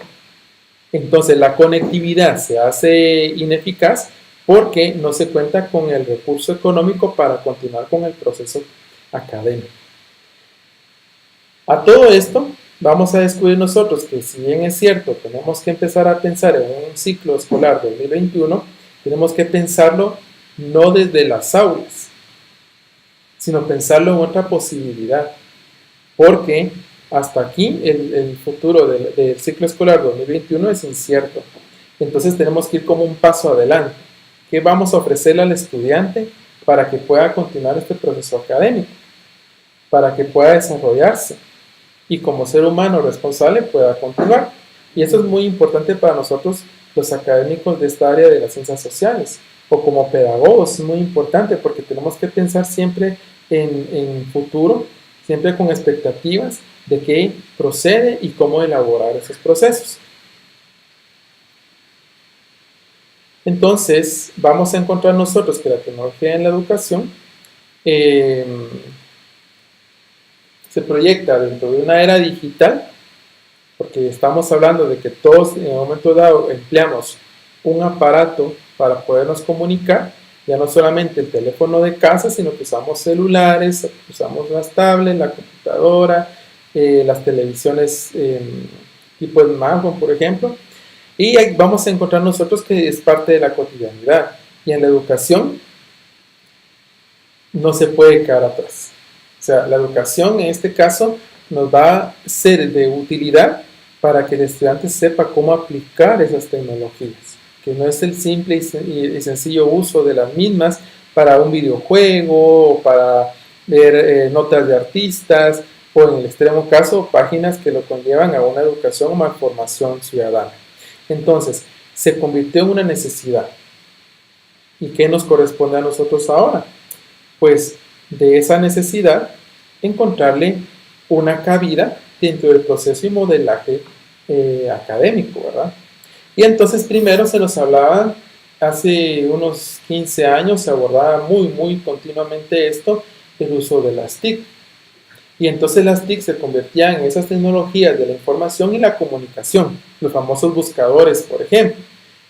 Entonces la conectividad se hace ineficaz porque no se cuenta con el recurso económico para continuar con el proceso académico. A todo esto vamos a descubrir nosotros que, si bien es cierto, tenemos que empezar a pensar en un ciclo escolar 2021, tenemos que pensarlo no desde las aulas, sino pensarlo en otra posibilidad, porque hasta aquí el futuro del ciclo escolar 2021 es incierto. Entonces tenemos que ir como un paso adelante. ¿Qué vamos a ofrecerle al estudiante para que pueda continuar este proceso académico? Para que pueda desarrollarse y como ser humano responsable pueda continuar. Y eso es muy importante para nosotros, los académicos de esta área de las ciencias sociales, o como pedagogos, es muy importante porque tenemos que pensar siempre en futuro, siempre con expectativas de qué procede y cómo elaborar esos procesos. Entonces, vamos a encontrar nosotros que la tecnología en la educación se proyecta dentro de una era digital, porque estamos hablando de que todos en un momento dado empleamos un aparato para podernos comunicar, ya no solamente el teléfono de casa, sino que usamos celulares, usamos las tablets, la computadora, las televisiones tipo smartphone, por ejemplo, y ahí vamos a encontrar nosotros que es parte de la cotidianidad. Y en la educación no se puede quedar atrás. O sea, la educación en este caso nos va a ser de utilidad para que el estudiante sepa cómo aplicar esas tecnologías, que no es el simple y sencillo uso de las mismas para un videojuego o para ver notas de artistas o, en el extremo caso, páginas que lo conllevan a una educación o malformación ciudadana. Entonces, se convirtió en una necesidad. ¿Y qué nos corresponde a nosotros ahora? Pues de esa necesidad encontrarle una cabida dentro del proceso y modelaje académico, ¿verdad? Y entonces primero se nos hablaba, hace unos 15 años se abordaba muy continuamente esto, el uso de las TIC. Y entonces las TIC se convertían en esas tecnologías de la información y la comunicación, los famosos buscadores, por ejemplo,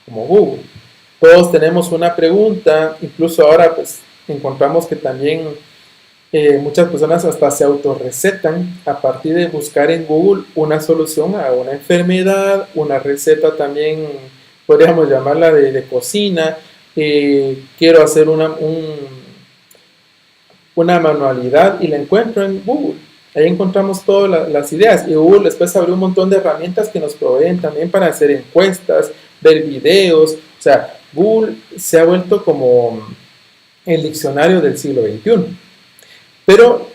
como Google. Todos tenemos una pregunta, incluso ahora pues encontramos que también Muchas personas hasta se autorrecetan a partir de buscar en Google una solución a una enfermedad, una receta también, podríamos llamarla de cocina. Quiero hacer una manualidad y la encuentro en Google. Ahí encontramos todas las ideas y Google después abrió un montón de herramientas que nos proveen también para hacer encuestas, ver videos. O sea, Google se ha vuelto como el diccionario del siglo XXI. Pero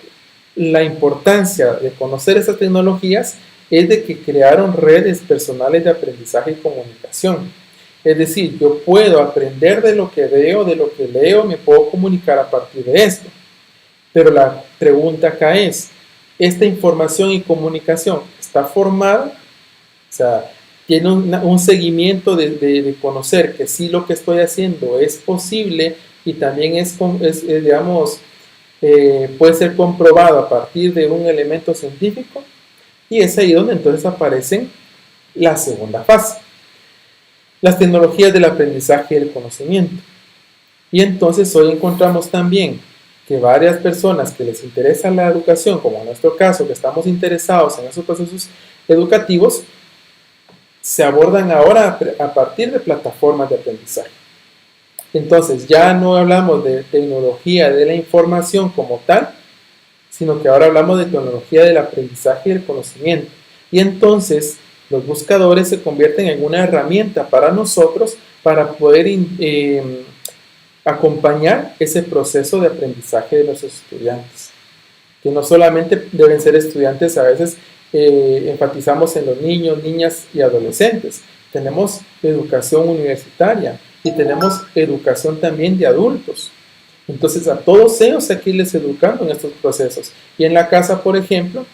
la importancia de conocer estas tecnologías es de que crearon redes personales de aprendizaje y comunicación. Es decir, yo puedo aprender de lo que veo, de lo que leo, me puedo comunicar a partir de esto. Pero la pregunta acá es, ¿esta información y comunicación está formada? O sea, tiene un seguimiento de conocer que sí lo que estoy haciendo es posible y también digamos, puede ser comprobado a partir de un elemento científico, y es ahí donde entonces aparecen la segunda fase, las tecnologías del aprendizaje y el conocimiento. Y entonces hoy encontramos también que varias personas que les interesa la educación, como en nuestro caso, que estamos interesados en esos procesos educativos, se abordan ahora a partir de plataformas de aprendizaje. Entonces ya no hablamos de tecnología de la información como tal, sino que ahora hablamos de tecnología del aprendizaje y del conocimiento. Y entonces los buscadores se convierten en una herramienta para nosotros para poder acompañar ese proceso de aprendizaje de los estudiantes. Que no solamente deben ser estudiantes, a veces enfatizamos en los niños, niñas y adolescentes. Tenemos educación universitaria y tenemos educación también de adultos. Entonces a todos ellos hay que irles educando en estos procesos. Y en la casa, por ejemplo,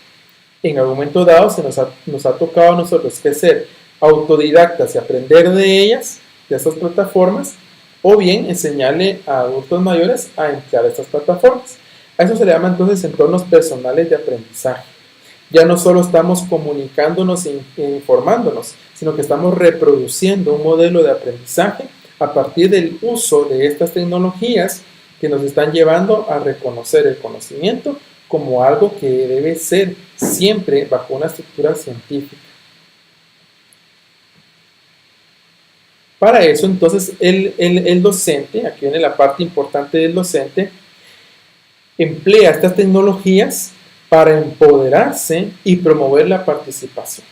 en algún momento dado nos ha tocado a nosotros que ser autodidactas y aprender de ellas, de estas plataformas, o bien enseñarle a adultos mayores a emplear estas plataformas. A eso se le llama entonces entornos personales de aprendizaje. Ya no solo estamos comunicándonos e informándonos, sino que estamos reproduciendo un modelo de aprendizaje a partir del uso de estas tecnologías que nos están llevando a reconocer el conocimiento como algo que debe ser siempre bajo una estructura científica. Para eso, entonces, el docente, aquí viene la parte importante del docente, emplea estas tecnologías para empoderarse y promover la participación.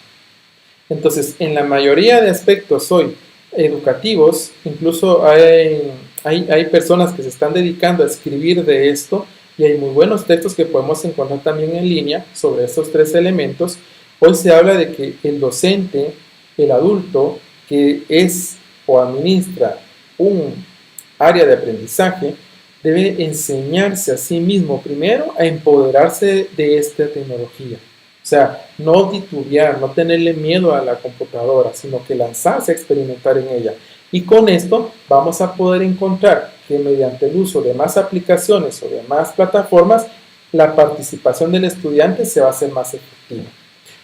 Entonces, en la mayoría de aspectos hoy educativos, incluso hay personas que se están dedicando a escribir de esto, y hay muy buenos textos que podemos encontrar también en línea sobre estos tres elementos. Hoy se habla de que el docente, el adulto, que es o administra un área de aprendizaje, debe enseñarse a sí mismo primero a empoderarse de esta tecnología. O sea, no titubear, no tenerle miedo a la computadora, sino que lanzarse a experimentar en ella. Y con esto vamos a poder encontrar que mediante el uso de más aplicaciones o de más plataformas, la participación del estudiante se va a hacer más efectiva.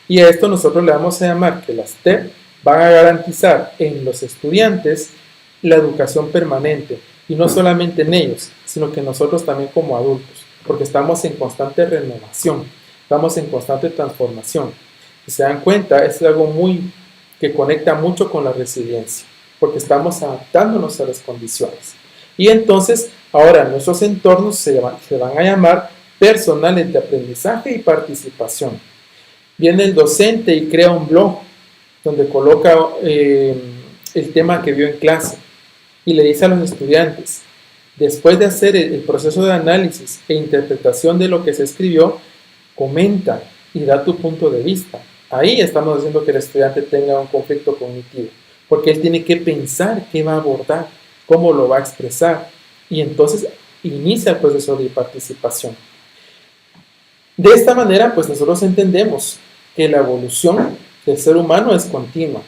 Y a esto nosotros le vamos a llamar que las TEP van a garantizar en los estudiantes la educación permanente. Y no solamente en ellos, sino que nosotros también como adultos, porque estamos en constante renovación, estamos en constante transformación. Si se dan cuenta, es algo que conecta mucho con la resiliencia, porque estamos adaptándonos a las condiciones. Y entonces, ahora nuestros entornos se van a llamar personales de aprendizaje y participación. Viene el docente y crea un blog donde coloca el tema que vio en clase y le dice a los estudiantes, después de hacer el proceso de análisis e interpretación de lo que se escribió, comenta y da tu punto de vista. Ahí estamos haciendo que el estudiante tenga un conflicto cognitivo, porque él tiene que pensar qué va a abordar, cómo lo va a expresar, y entonces inicia el proceso de participación. De esta manera, pues nosotros entendemos que la evolución del ser humano es continua.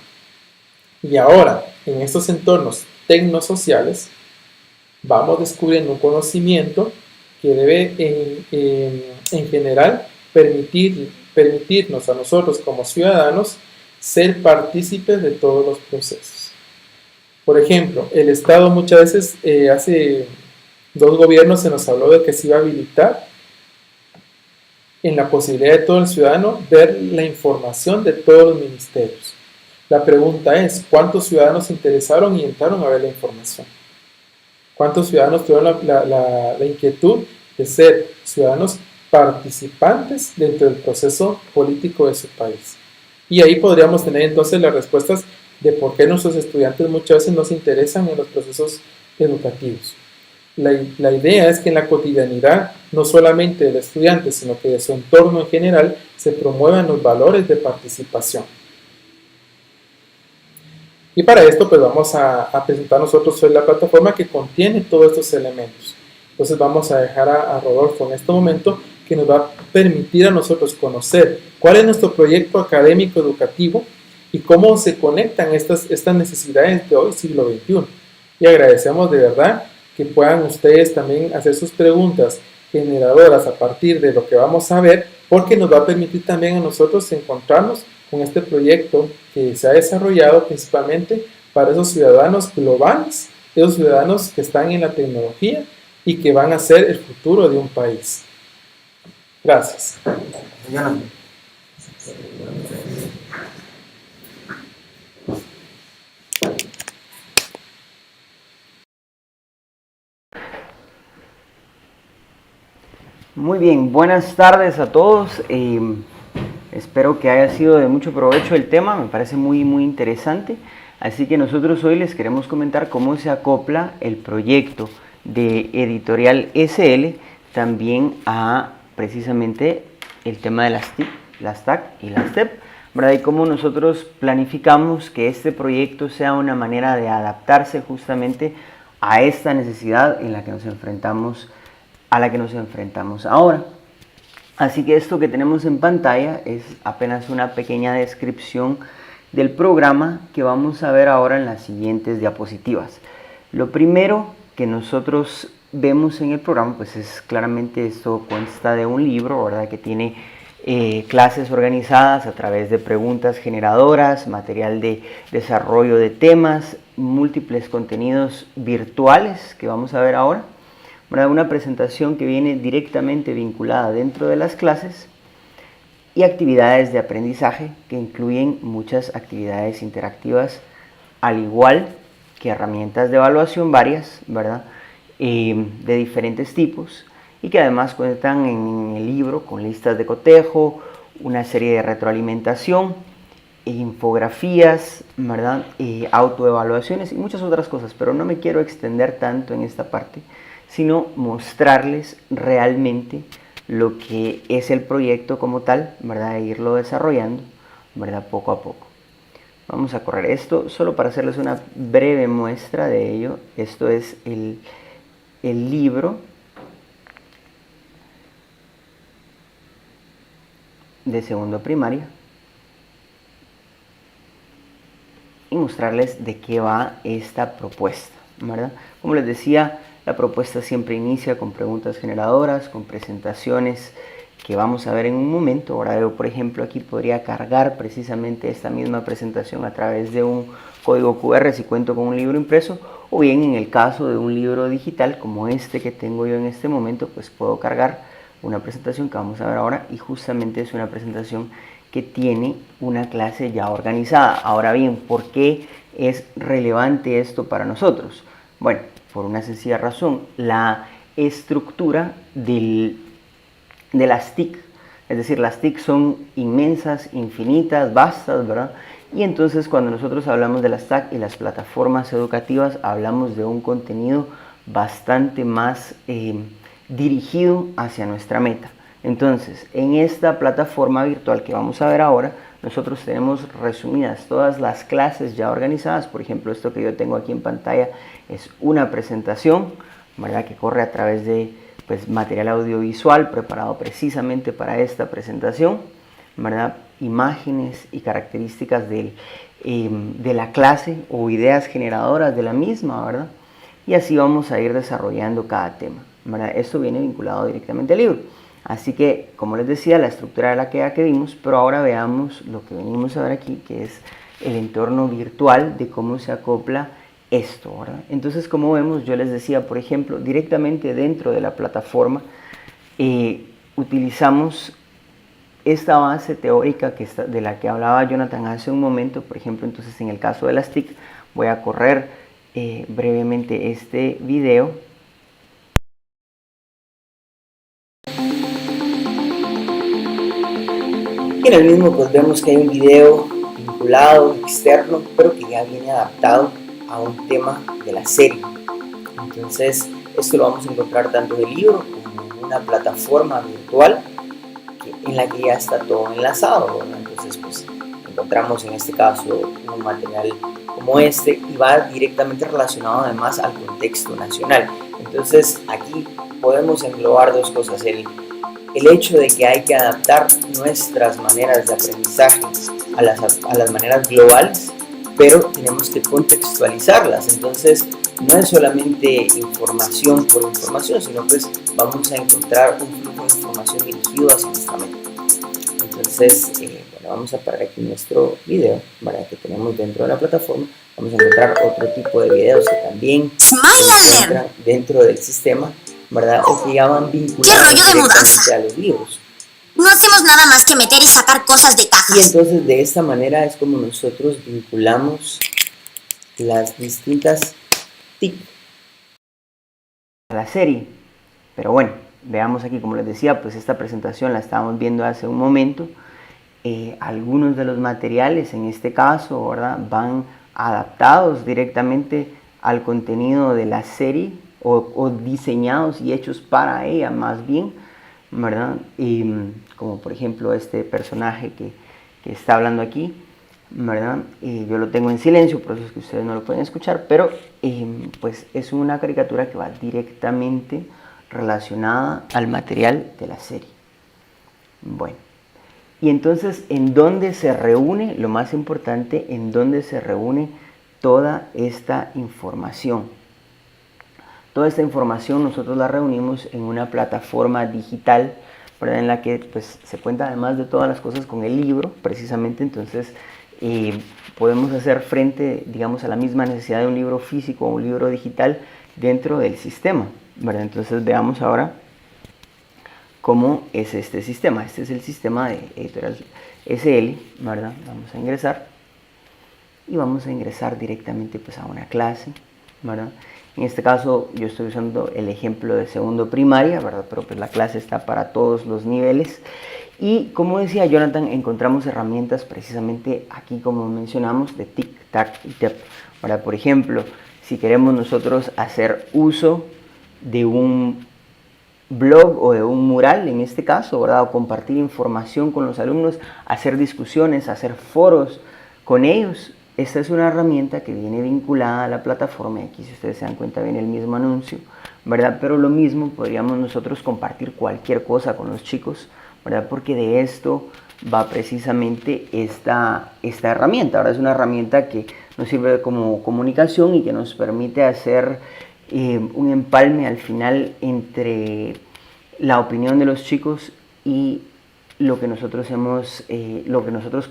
Y ahora, en estos entornos tecnosociales, vamos descubriendo un conocimiento que debe en general permitirnos a nosotros como ciudadanos ser partícipes de todos los procesos. Por ejemplo, el Estado muchas veces, hace 2 gobiernos se nos habló de que se iba a habilitar en la posibilidad de todo el ciudadano ver la información de todos los ministerios. La pregunta es, ¿cuántos ciudadanos se interesaron y entraron a ver la información? ¿Cuántos ciudadanos tuvieron la inquietud de ser ciudadanos participantes dentro del proceso político de su país? Y ahí podríamos tener entonces las respuestas de por qué nuestros estudiantes muchas veces no se interesan en los procesos educativos. La idea es que en la cotidianidad, no solamente del estudiante, sino que de su entorno en general, se promuevan los valores de participación. Y para esto pues vamos a presentar nosotros hoy la plataforma que contiene todos estos elementos. Entonces vamos a dejar a Rodolfo en este momento, que nos va a permitir a nosotros conocer cuál es nuestro proyecto académico educativo y cómo se conectan estas necesidades de hoy, siglo XXI. Y agradecemos de verdad que puedan ustedes también hacer sus preguntas generadoras a partir de lo que vamos a ver, porque nos va a permitir también a nosotros encontrarnos con este proyecto que se ha desarrollado principalmente para esos ciudadanos globales, esos ciudadanos que están en la tecnología y que van a ser el futuro de un país. Gracias. Muy bien, buenas tardes a todos. Espero que haya sido de mucho provecho el tema, me parece muy interesante. Así que nosotros hoy les queremos comentar cómo se acopla el proyecto de Editorial SL también a precisamente el tema de las TAC y las TEP, ¿verdad? Y cómo nosotros planificamos que este proyecto sea una manera de adaptarse justamente a esta necesidad en la que nos enfrentamos, ahora. Así que esto que tenemos en pantalla es apenas una pequeña descripción del programa que vamos a ver ahora en las siguientes diapositivas. Lo primero que nosotros vemos en el programa, pues es claramente esto consta de un libro, ¿verdad? Que tiene clases organizadas a través de preguntas generadoras, material de desarrollo de temas, múltiples contenidos virtuales que vamos a ver ahora, ¿verdad? Una presentación que viene directamente vinculada dentro de las clases y actividades de aprendizaje que incluyen muchas actividades interactivas, al igual que herramientas de evaluación varias, ¿verdad? De diferentes tipos, y que además cuentan en el libro con listas de cotejo, una serie de retroalimentación, infografías, ¿verdad? Autoevaluaciones y muchas otras cosas, pero no me quiero extender tanto en esta parte, sino mostrarles realmente lo que es el proyecto como tal, ¿verdad? E irlo desarrollando, ¿verdad? Poco a poco. Vamos a correr esto solo para hacerles una breve muestra de ello. Esto es el libro de segundo primaria y mostrarles de qué va esta propuesta, ¿verdad? Como les decía, la propuesta siempre inicia con preguntas generadoras, con presentaciones que vamos a ver en un momento. Ahora yo, por ejemplo, aquí podría cargar precisamente esta misma presentación a través de un código QR si cuento con un libro impreso, o bien en el caso de un libro digital como este que tengo yo en este momento, pues puedo cargar una presentación que vamos a ver ahora, y justamente es una presentación que tiene una clase ya organizada. Ahora bien, ¿por qué es relevante esto para nosotros? Bueno, por una sencilla razón: la estructura de las TIC, es decir, las TIC son inmensas, infinitas, vastas, ¿verdad? Y entonces cuando nosotros hablamos de las TAC y las plataformas educativas, hablamos de un contenido bastante más dirigido hacia nuestra meta. Entonces, en esta plataforma virtual que vamos a ver ahora, nosotros tenemos resumidas todas las clases ya organizadas. Por ejemplo, esto que yo tengo aquí en pantalla es una presentación, ¿verdad? Que corre a través de material audiovisual preparado precisamente para esta presentación, ¿verdad? Imágenes y características de la clase o ideas generadoras de la misma, ¿verdad? Y así vamos a ir desarrollando cada tema, ¿verdad? Esto viene vinculado directamente al libro. Así que, como les decía, la estructura de la que vimos, pero ahora veamos lo que venimos a ver aquí, que es el entorno virtual de cómo se acopla esto, ¿verdad? Entonces, como vemos, yo les decía, por ejemplo, directamente dentro de la plataforma utilizamos esta base teórica de la que hablaba Jonathan hace un momento, por ejemplo, entonces en el caso de las TIC, voy a correr brevemente este video. Y en el mismo pues vemos que hay un video vinculado, externo, pero que ya viene adaptado a un tema de la serie. Entonces, esto lo vamos a encontrar tanto en el libro como en una plataforma virtual en la que ya está todo enlazado, ¿verdad? Entonces, pues encontramos en este caso un material como este y va directamente relacionado además al contexto nacional. Entonces, aquí podemos englobar dos cosas: el hecho de que hay que adaptar nuestras maneras de aprendizaje a las maneras globales, pero tenemos que contextualizarlas. Entonces, no es solamente información por información, sino pues vamos a encontrar un flujo de información dirigido hacia nuestra mente. Entonces, bueno, vamos a parar aquí nuestro video, ¿verdad? Que tenemos dentro de la plataforma. Vamos a encontrar otro tipo de videos que también se encuentran dentro del sistema, ¿verdad? O que ya van vinculados directamente a los libros. No hacemos nada más que meter y sacar cosas de cajas. Y entonces de esta manera es como nosotros vinculamos las distintas TIC a la serie. Pero bueno, veamos aquí, como les decía, pues esta presentación la estábamos viendo hace un momento. Algunos de los materiales en este caso, ¿verdad?, van adaptados directamente al contenido de la serie o diseñados y hechos para ella más bien, ¿verdad? Y como por ejemplo este personaje que está hablando aquí, ¿verdad? Yo lo tengo en silencio, por eso es que ustedes no lo pueden escuchar, pero pues es una caricatura que va directamente relacionada al material de la serie. Bueno, y entonces, ¿en dónde se reúne? Lo más importante, ¿en dónde se reúne toda esta información? Toda esta información nosotros la reunimos en una plataforma digital, ¿verdad?, en la que pues, se cuenta además de todas las cosas con el libro, precisamente. Entonces podemos hacer frente, digamos, a la misma necesidad de un libro físico o un libro digital dentro del sistema, ¿verdad? Entonces veamos ahora cómo es este sistema. Este es el sistema de Editorial SL, ¿verdad? Vamos a ingresar y vamos a ingresar directamente pues, a una clase, ¿verdad? En este caso yo estoy usando el ejemplo de segundo primaria, ¿verdad? Pero pues la clase está para todos los niveles. Y como decía Jonathan, encontramos herramientas precisamente aquí, como mencionamos, de tic, tac y tep. Ahora, por ejemplo, si queremos nosotros hacer uso de un blog o de un mural, en este caso, ¿verdad?, o compartir información con los alumnos, hacer discusiones, hacer foros con ellos, esta es una herramienta que viene vinculada a la plataforma. Aquí, si ustedes se dan cuenta, viene el mismo anuncio, ¿verdad? Pero lo mismo podríamos nosotros compartir cualquier cosa con los chicos, ¿verdad? Porque de esto va precisamente esta herramienta. Ahora es una herramienta que nos sirve como comunicación y que nos permite hacer un empalme al final entre la opinión de los chicos y lo que nosotros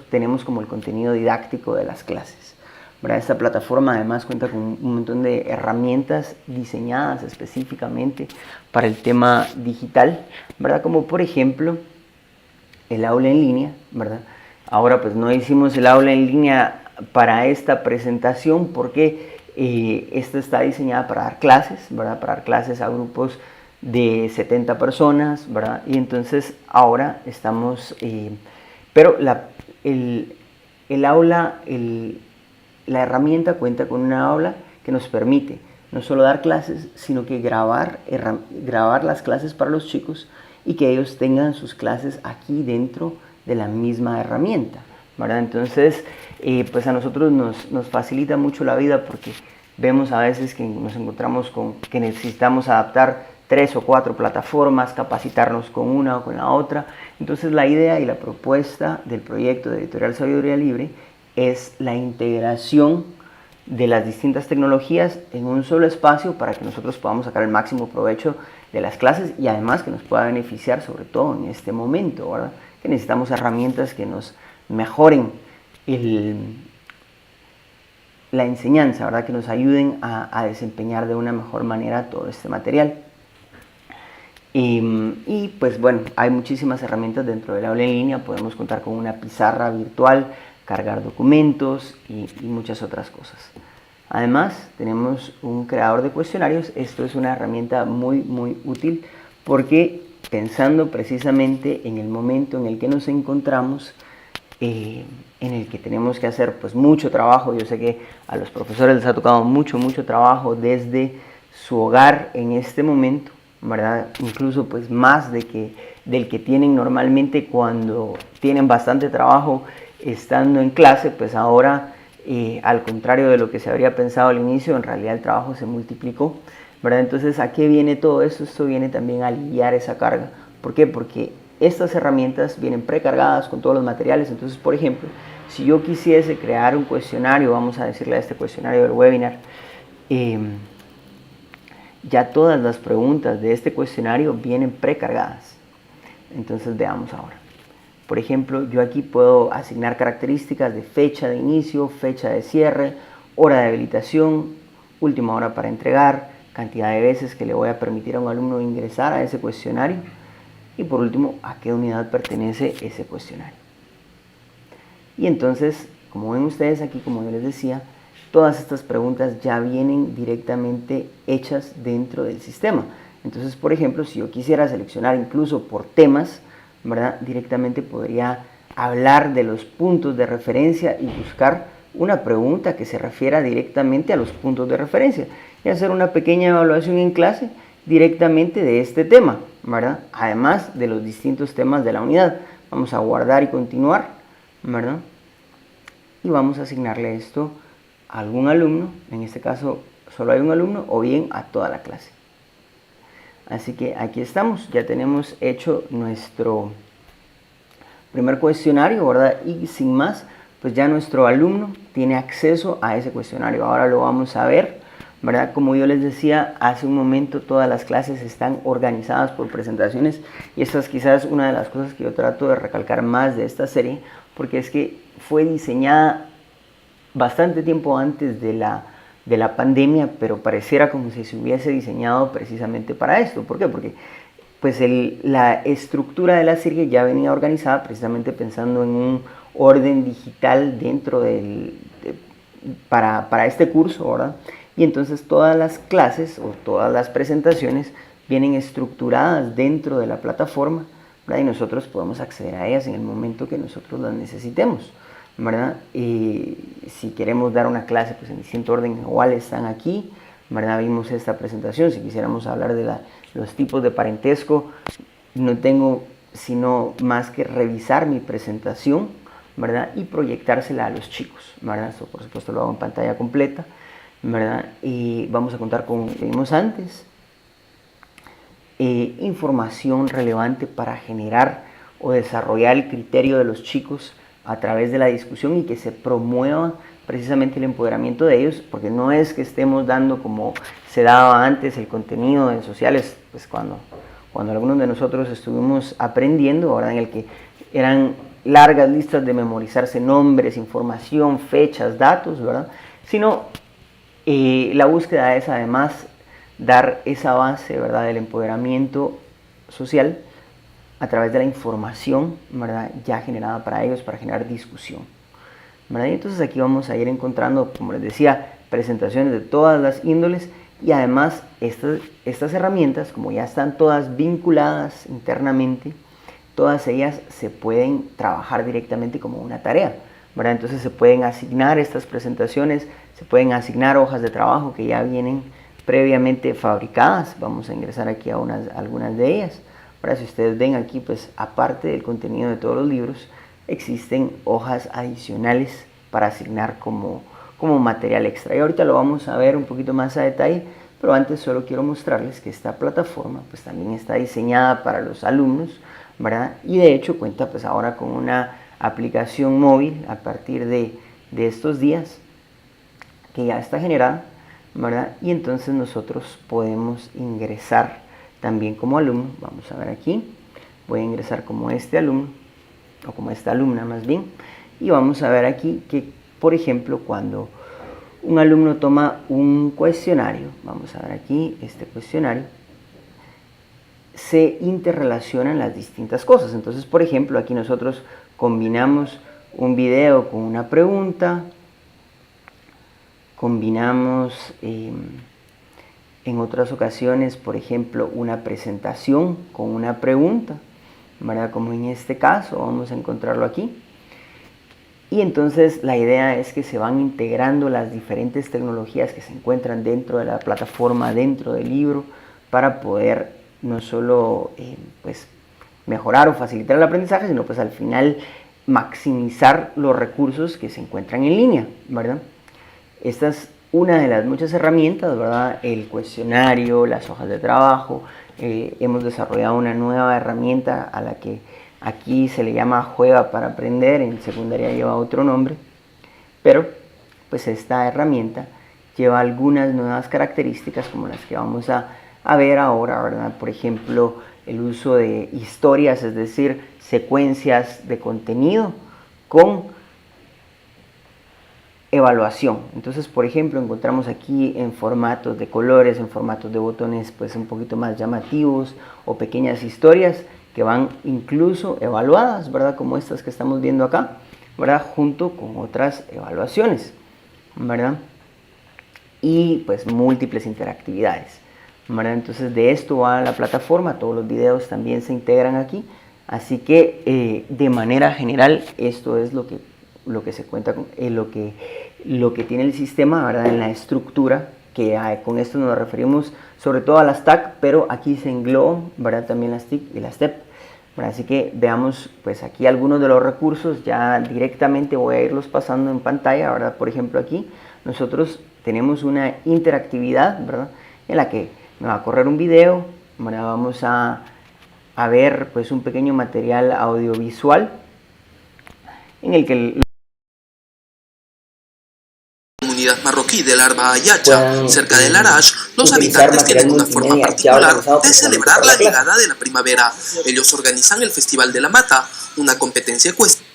tenemos como el contenido didáctico de las clases, ¿verdad? Esta plataforma además cuenta con un montón de herramientas diseñadas específicamente para el tema digital, ¿verdad? Como por ejemplo el aula en línea, ¿verdad? Ahora pues no hicimos el aula en línea para esta presentación porque esta está diseñada para dar clases, ¿verdad? Para dar clases a grupos de 70 personas, ¿verdad? Y entonces ahora estamos, pero la herramienta cuenta con una aula que nos permite no solo dar clases, sino que grabar las clases para los chicos y que ellos tengan sus clases aquí dentro de la misma herramienta, ¿verdad? Entonces, pues a nosotros nos facilita mucho la vida porque vemos a veces que nos encontramos con que necesitamos adaptar 3 o 4 plataformas, capacitarnos con una o con la otra. Entonces la idea y la propuesta del proyecto de Editorial Sabiduría Libre es la integración de las distintas tecnologías en un solo espacio para que nosotros podamos sacar el máximo provecho de las clases y además que nos pueda beneficiar sobre todo en este momento, ¿verdad? Que necesitamos herramientas que nos mejoren la enseñanza, ¿verdad? Que nos ayuden a desempeñar de una mejor manera todo este material. Y pues bueno, hay muchísimas herramientas dentro del aula en línea. Podemos contar con una pizarra virtual, cargar documentos y muchas otras cosas. Además, tenemos un creador de cuestionarios. Esto es una herramienta muy útil porque pensando precisamente en el momento en el que nos encontramos, en el que tenemos que hacer pues mucho trabajo. Yo sé que a los profesores les ha tocado mucho trabajo desde su hogar en este momento, ¿verdad? Incluso pues más del que tienen normalmente cuando tienen bastante trabajo estando en clase, pues ahora al contrario de lo que se habría pensado al inicio, en realidad el trabajo se multiplicó, ¿verdad? Entonces, ¿a qué viene todo esto? Esto viene también a aliviar esa carga. ¿Por qué? Porque estas herramientas vienen precargadas con todos los materiales. Entonces, por ejemplo, si yo quisiese crear un cuestionario, vamos a decirle a este cuestionario del webinar, ya todas las preguntas de este cuestionario vienen precargadas. Entonces, veamos ahora. Por ejemplo, yo aquí puedo asignar características de fecha de inicio, fecha de cierre, hora de habilitación, última hora para entregar, cantidad de veces que le voy a permitir a un alumno ingresar a ese cuestionario y por último, a qué unidad pertenece ese cuestionario. Y entonces, como ven ustedes aquí, como yo les decía, todas estas preguntas ya vienen directamente hechas dentro del sistema. Entonces, por ejemplo, si yo quisiera seleccionar incluso por temas, ¿verdad? Directamente podría hablar de los puntos de referencia y buscar una pregunta que se refiera directamente a los puntos de referencia y hacer una pequeña evaluación en clase directamente de este tema, ¿verdad? Además de los distintos temas de la unidad. Vamos a guardar y continuar, ¿verdad? Y vamos a asignarle esto a algún alumno, en este caso solo hay un alumno, o bien a toda la clase. Así que aquí estamos, ya tenemos hecho nuestro primer cuestionario, ¿verdad? Y sin más, pues ya nuestro alumno tiene acceso a ese cuestionario. Ahora lo vamos a ver, ¿verdad? Como yo les decía hace un momento, todas las clases están organizadas por presentaciones y esta es quizás una de las cosas que yo trato de recalcar más de esta serie, porque es que fue diseñada bastante tiempo antes de la pandemia, pero pareciera como si se hubiese diseñado precisamente para esto. ¿Por qué? Porque pues la estructura de la serie ya venía organizada precisamente pensando en un orden digital dentro para este curso, ¿verdad? Y entonces todas las clases o todas las presentaciones vienen estructuradas dentro de la plataforma, ¿verdad? Y nosotros podemos acceder a ellas en el momento que nosotros las necesitemos, ¿verdad? Y si queremos dar una clase pues en distinto orden, igual están aquí, ¿verdad? Vimos esta presentación. Si quisiéramos hablar de los tipos de parentesco, no tengo sino más que revisar mi presentación, ¿verdad? Y proyectársela a los chicos, ¿verdad? Esto por supuesto lo hago en pantalla completa, ¿verdad? Y vamos a contar con, lo vimos antes, información relevante para generar o desarrollar el criterio de los chicos a través de la discusión y que se promueva precisamente el empoderamiento de ellos, porque no es que estemos dando como se daba antes el contenido en sociales, pues cuando algunos de nosotros estuvimos aprendiendo, ¿verdad? En el que eran largas listas de memorizarse nombres, información, fechas, datos, ¿verdad? Sino la búsqueda es además dar esa base, ¿verdad? Del empoderamiento social a través de la información, ¿verdad? Ya generada para ellos, para generar discusión, ¿verdad? Y entonces aquí vamos a ir encontrando, como les decía, presentaciones de todas las índoles y además estas herramientas, como ya están todas vinculadas internamente, todas ellas se pueden trabajar directamente como una tarea, ¿verdad? Entonces se pueden asignar estas presentaciones, se pueden asignar hojas de trabajo que ya vienen previamente fabricadas. Vamos a ingresar aquí a algunas de ellas. Ahora, si ustedes ven aquí, pues aparte del contenido de todos los libros, existen hojas adicionales para asignar como material extra. Y ahorita lo vamos a ver un poquito más a detalle, pero antes solo quiero mostrarles que esta plataforma pues también está diseñada para los alumnos, ¿verdad? Y de hecho cuenta pues ahora con una aplicación móvil a partir de estos días que ya está generada, ¿verdad? Y entonces nosotros podemos ingresar también como alumno. Vamos a ver aquí, voy a ingresar como este alumno o como esta alumna más bien, y vamos a ver aquí que por ejemplo cuando un alumno toma un cuestionario, vamos a ver aquí este cuestionario, se interrelacionan las distintas cosas. Entonces, por ejemplo, aquí nosotros combinamos un video con una pregunta, combinamos en otras ocasiones, por ejemplo, una presentación con una pregunta, ¿verdad? Como en este caso, vamos a encontrarlo aquí. Y entonces la idea es que se van integrando las diferentes tecnologías que se encuentran dentro de la plataforma, dentro del libro, para poder no solo pues, mejorar o facilitar el aprendizaje, sino pues al final maximizar los recursos que se encuentran en línea, ¿verdad? Esta es una de las muchas herramientas, ¿verdad? El cuestionario, las hojas de trabajo. Hemos desarrollado una nueva herramienta a la que aquí se le llama Juega para Aprender, en secundaria lleva otro nombre, pero pues esta herramienta lleva algunas nuevas características como las que vamos a ver ahora, ¿verdad? Por ejemplo, el uso de historias, es decir, secuencias de contenido con evaluación. Entonces, por ejemplo, encontramos aquí en formatos de colores, en formatos de botones pues un poquito más llamativos o pequeñas historias que van incluso evaluadas, ¿verdad? Como estas que estamos viendo acá, ¿verdad? Junto con otras evaluaciones, ¿verdad? Y pues múltiples interactividades, ¿verdad? Entonces de esto va la plataforma, todos los videos también se integran aquí, así que de manera general esto es lo que se cuenta con, lo que tiene el sistema, ¿verdad? En la estructura, que con esto nos referimos sobre todo a las TAC, pero aquí se engloban, ¿verdad? También las TIC y las TEP, ¿verdad? Así que veamos pues aquí algunos de los recursos, ya directamente voy a irlos pasando en pantalla, ¿verdad? Por ejemplo aquí nosotros tenemos una interactividad, ¿verdad? En la que me va a correr un video, ¿verdad? Vamos a ver pues un pequeño material audiovisual en el que comunidad marroquí del Arba Ayacha, cerca del Arash, los habitantes tienen una forma particular de celebrar la llegada de la primavera. Ellos organizan el Festival de la Mata, una competencia ecuestre.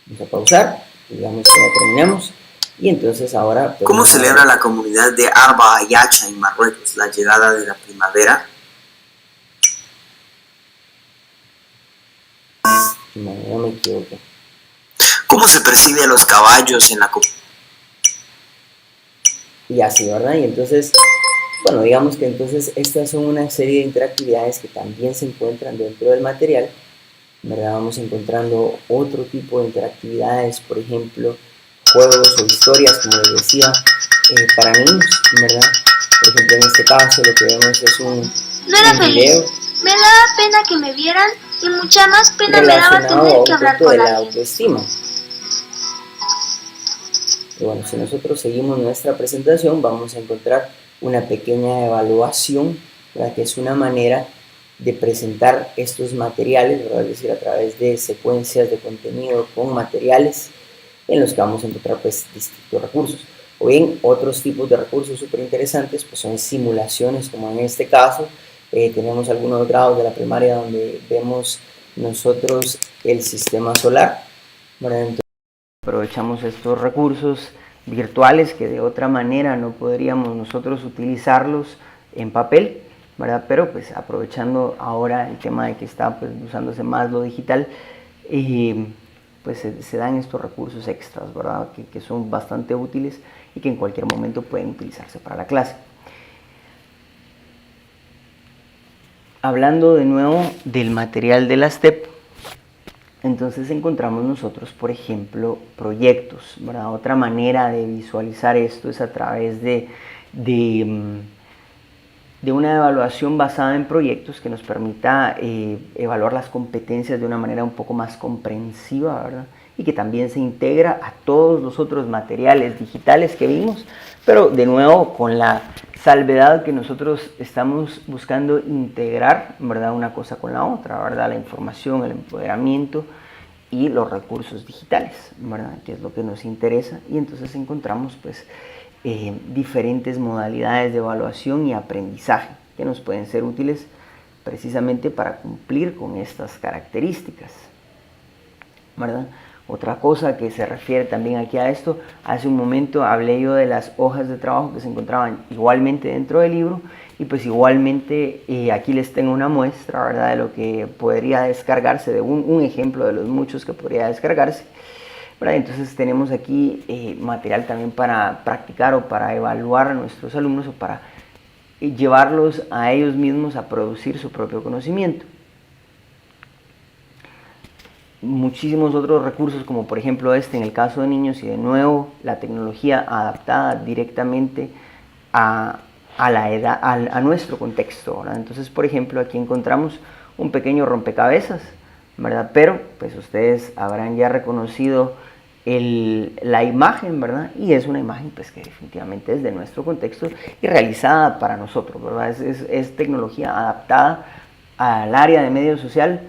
Vamos a pausar, digamos que ya terminamos. Y entonces ahora... ¿Cómo celebra la comunidad de Arba Ayacha en Marruecos la llegada de la primavera? No me equivoco. ¿Cómo se percibe a los caballos en la comunidad? Y así, ¿verdad? Y entonces, bueno, digamos que entonces estas son una serie de interactividades que también se encuentran dentro del material, ¿verdad? Vamos encontrando otro tipo de interactividades, por ejemplo, juegos o historias, como les decía, para niños, ¿verdad? Por ejemplo, en este caso lo que vemos es un video. Me daba pena que me vieran y mucha más pena me daba tener que hablar con la alguien. autoestima. Y bueno, si nosotros seguimos nuestra presentación, vamos a encontrar una pequeña evaluación, ¿verdad? Que es una manera de presentar estos materiales, ¿verdad? Es decir, a través de secuencias de contenido con materiales en los que vamos a encontrar pues distintos recursos. O bien otros tipos de recursos súper interesantes pues son simulaciones, como en este caso tenemos algunos grados de la primaria donde vemos nosotros el sistema solar, ¿verdad? Entonces, aprovechamos estos recursos virtuales que de otra manera no podríamos nosotros utilizarlos en papel, ¿verdad? Pero pues aprovechando ahora el tema de que está pues usándose más lo digital, pues se dan estos recursos extras, ¿verdad? Que son bastante útiles y que en cualquier momento pueden utilizarse para la clase. Hablando de nuevo del material de las TEP, entonces encontramos nosotros, por ejemplo, proyectos, ¿verdad? Otra manera de visualizar esto es a través de una evaluación basada en proyectos que nos permita evaluar las competencias de una manera un poco más comprensiva, ¿verdad? Y que también se integra a todos los otros materiales digitales que vimos, pero de nuevo con la salvedad que nosotros estamos buscando integrar, ¿verdad? Una cosa con la otra, ¿verdad? La información, el empoderamiento y los recursos digitales, ¿verdad? Que es lo que nos interesa, y entonces encontramos pues diferentes modalidades de evaluación y aprendizaje que nos pueden ser útiles precisamente para cumplir con estas características, ¿verdad? Otra cosa que se refiere también aquí a esto, hace un momento hablé yo de las hojas de trabajo que se encontraban igualmente dentro del libro, y pues igualmente aquí les tengo una muestra, ¿verdad?, de lo que podría descargarse, de un ejemplo de los muchos que podría descargarse, ¿verdad? Entonces tenemos aquí material también para practicar o para evaluar a nuestros alumnos o para llevarlos a ellos mismos a producir su propio conocimiento. Muchísimos otros recursos, como por ejemplo en el caso de niños, y de nuevo la tecnología adaptada directamente a la edad, a nuestro contexto, ¿verdad? Entonces, por ejemplo, aquí encontramos un pequeño rompecabezas, ¿verdad? Pero pues ustedes habrán ya reconocido la imagen, ¿verdad? Y es una imagen pues que definitivamente es de nuestro contexto y realizada para nosotros, ¿verdad? Es tecnología adaptada al área de medio social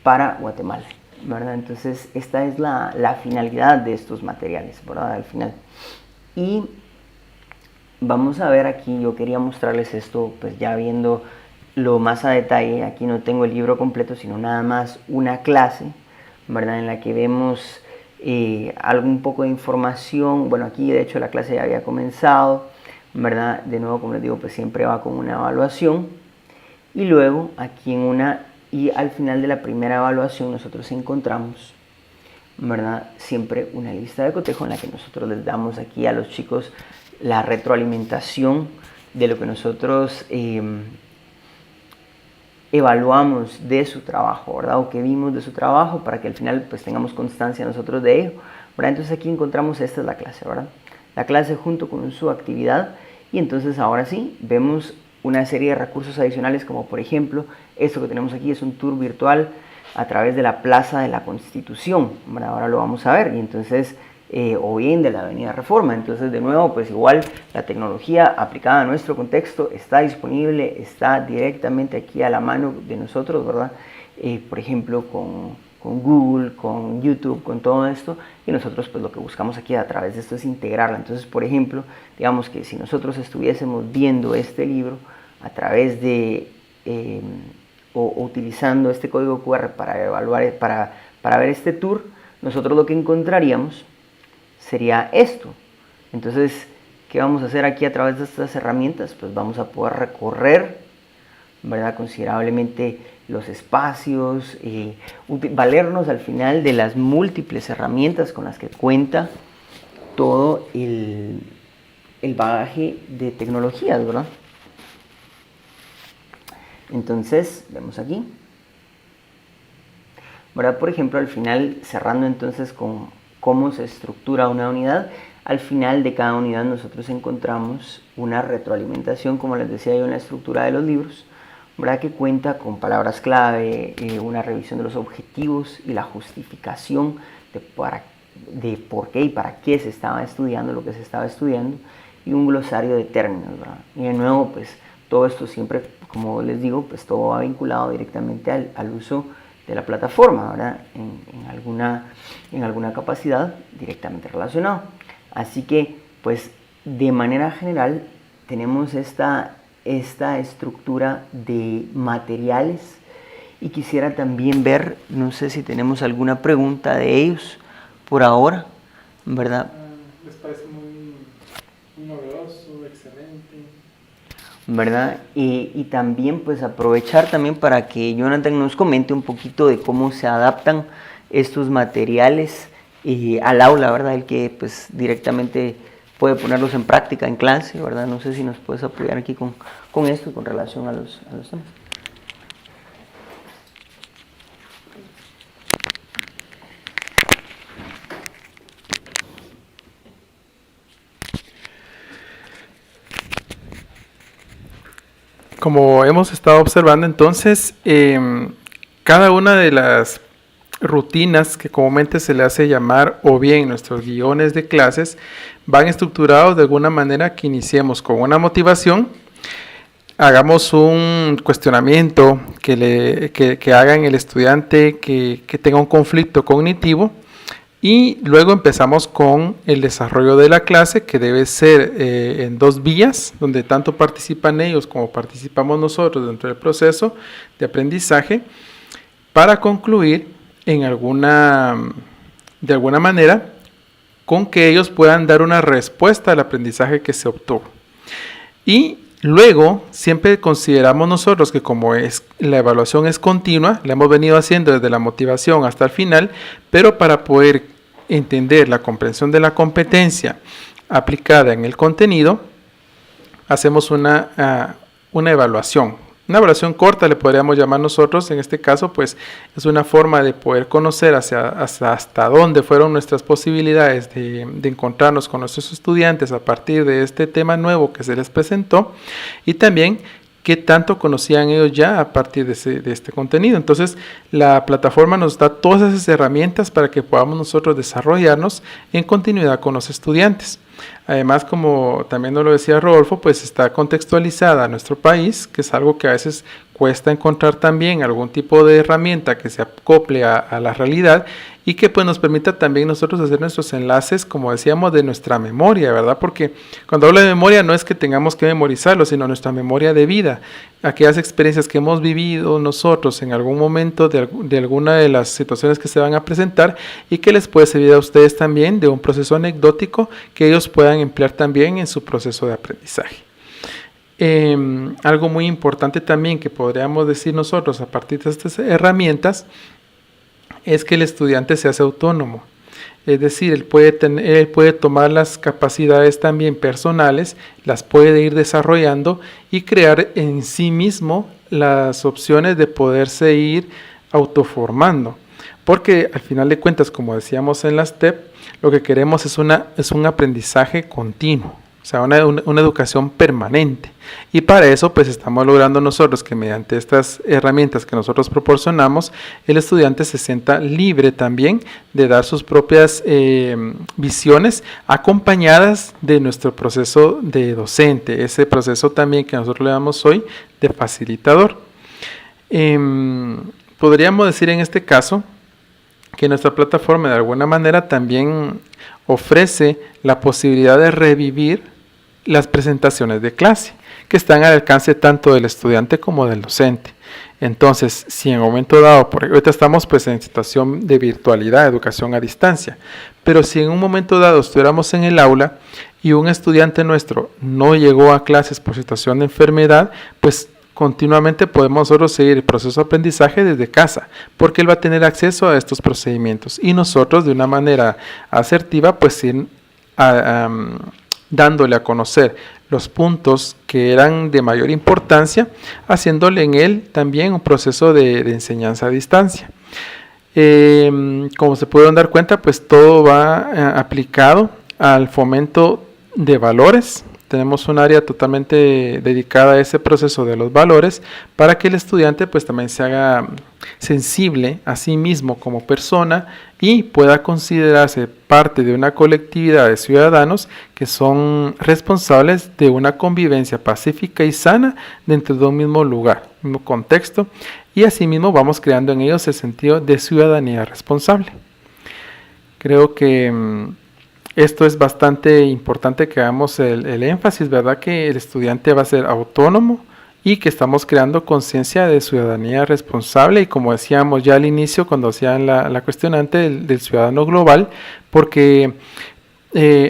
para Guatemala, ¿verdad? Entonces esta es la finalidad de estos materiales, ¿verdad? Al final. Y vamos a ver aquí, yo quería mostrarles esto pues ya viendo lo más a detalle. Aquí no tengo el libro completo, sino nada más una clase, ¿verdad?, en la que vemos un poco de información. Bueno, aquí de hecho la clase ya había comenzado, ¿verdad? De nuevo, como les digo, pues siempre va con una evaluación, y luego aquí y al final de la primera evaluación nosotros encontramos, ¿verdad?, siempre una lista de cotejo en la que nosotros les damos aquí a los chicos la retroalimentación de lo que nosotros evaluamos de su trabajo, ¿verdad?, o que vimos de su trabajo, para que al final pues tengamos constancia nosotros de ello, ¿verdad? Entonces aquí encontramos, esta es la clase, ¿verdad?, la clase junto con su actividad. Y entonces ahora sí vemos una serie de recursos adicionales, como por ejemplo esto que tenemos aquí, es un tour virtual a través de la Plaza de la Constitución, ¿verdad? Ahora lo vamos a ver. Y entonces o bien de la Avenida Reforma. Entonces, de nuevo, pues igual la tecnología aplicada a nuestro contexto está disponible, está directamente aquí a la mano de nosotros, ¿verdad? Por ejemplo, con Google, con YouTube, con todo esto, y nosotros pues lo que buscamos aquí a través de esto es integrarla. Entonces, por ejemplo, digamos que si nosotros estuviésemos viendo este libro a través de o utilizando este código QR para evaluar, para ver este tour, nosotros lo que encontraríamos sería esto. Entonces, ¿qué vamos a hacer aquí a través de estas herramientas? Pues vamos a poder recorrer, ¿verdad?, considerablemente los espacios, valernos al final de las múltiples herramientas con las que cuenta todo el bagaje de tecnologías, ¿verdad? Entonces, vemos aquí, ¿verdad? Por ejemplo, al final, cerrando entonces con cómo se estructura una unidad, al final de cada unidad nosotros encontramos una retroalimentación, como les decía yo, en la estructura de los libros, ¿verdad?, que cuenta con palabras clave, una revisión de los objetivos y la justificación de por qué y para qué se estaba estudiando lo que se estaba estudiando, y un glosario de términos, ¿verdad? Y de nuevo, pues todo esto siempre, como les digo, pues todo va vinculado directamente al uso de la plataforma, ¿verdad?, en alguna capacidad directamente relacionado. Así que, pues, de manera general, tenemos esta estructura de materiales, y quisiera también ver, no sé si tenemos alguna pregunta de ellos por ahora, ¿verdad? ¿Les parece muy novedoso, excelente? ¿Verdad? Y también pues aprovechar también para que Jonathan nos comente un poquito de cómo se adaptan estos materiales al aula, ¿verdad? El que pues directamente puede ponerlos en práctica en clase, ¿verdad? No sé si nos puedes apoyar aquí con esto, con relación a los temas. Como hemos estado observando, entonces, cada una de las rutinas que comúnmente se le hace llamar, o bien nuestros guiones de clases, van estructurados de alguna manera que iniciemos con una motivación, hagamos un cuestionamiento que haga en el estudiante que tenga un conflicto cognitivo, y luego empezamos con el desarrollo de la clase, que debe ser en 2 vías, donde tanto participan ellos como participamos nosotros dentro del proceso de aprendizaje, para concluir en alguna de alguna manera con que ellos puedan dar una respuesta al aprendizaje que se obtuvo. Y luego, siempre consideramos nosotros que como la evaluación es continua, la hemos venido haciendo desde la motivación hasta el final, pero para poder entender la comprensión de la competencia aplicada en el contenido, hacemos una evaluación. Una evaluación corta le podríamos llamar nosotros, en este caso pues es una forma de poder conocer hasta dónde fueron nuestras posibilidades de encontrarnos con nuestros estudiantes a partir de este tema nuevo que se les presentó y también qué tanto conocían ellos ya a partir de este contenido. Entonces la plataforma nos da todas esas herramientas para que podamos nosotros desarrollarnos en continuidad con los estudiantes. Además, como también nos lo decía Rodolfo, pues está contextualizada a nuestro país, que es algo que a veces cuesta encontrar también algún tipo de herramienta que se acople a la realidad y que pues nos permita también nosotros hacer nuestros enlaces, como decíamos, de nuestra memoria, ¿verdad? Porque cuando hablo de memoria no es que tengamos que memorizarlo, sino nuestra memoria de vida, aquellas experiencias que hemos vivido nosotros en algún momento de alguna de las situaciones que se van a presentar y que les puede servir a ustedes también de un proceso anecdótico que ellos puedan emplear también en su proceso de aprendizaje. Algo muy importante también que podríamos decir nosotros a partir de estas herramientas es que el estudiante se hace autónomo, es decir, él puede tomar las capacidades también personales, las puede ir desarrollando y crear en sí mismo las opciones de poderse ir autoformando, porque al final de cuentas, como decíamos en las TEP, lo que queremos es un aprendizaje continuo, o sea, una educación permanente. Y para eso pues estamos logrando nosotros que mediante estas herramientas que nosotros proporcionamos, el estudiante se sienta libre también de dar sus propias visiones acompañadas de nuestro proceso de docente, ese proceso también que nosotros le damos hoy de facilitador. Podríamos decir en este caso que nuestra plataforma de alguna manera también ofrece la posibilidad de revivir las presentaciones de clase, que están al alcance tanto del estudiante como del docente. Entonces, si en un momento dado, ahorita estamos pues en situación de virtualidad, educación a distancia, pero si en un momento dado estuviéramos en el aula y un estudiante nuestro no llegó a clases por situación de enfermedad, pues continuamente podemos nosotros seguir el proceso de aprendizaje desde casa, porque él va a tener acceso a estos procedimientos y nosotros de una manera asertiva pues ir dándole a conocer los puntos que eran de mayor importancia, haciéndole en él también un proceso de enseñanza a distancia. Como se pudieron dar cuenta, pues todo va aplicado al fomento de valores. Tenemos un área totalmente dedicada a ese proceso de los valores para que el estudiante pues también se haga sensible a sí mismo como persona y pueda considerarse parte de una colectividad de ciudadanos que son responsables de una convivencia pacífica y sana dentro de un mismo lugar, un mismo contexto, y asimismo vamos creando en ellos el sentido de ciudadanía responsable. Creo que esto es bastante importante que hagamos el énfasis, ¿verdad? Que el estudiante va a ser autónomo y que estamos creando conciencia de ciudadanía responsable y como decíamos ya al inicio cuando hacían la cuestionante del ciudadano global, porque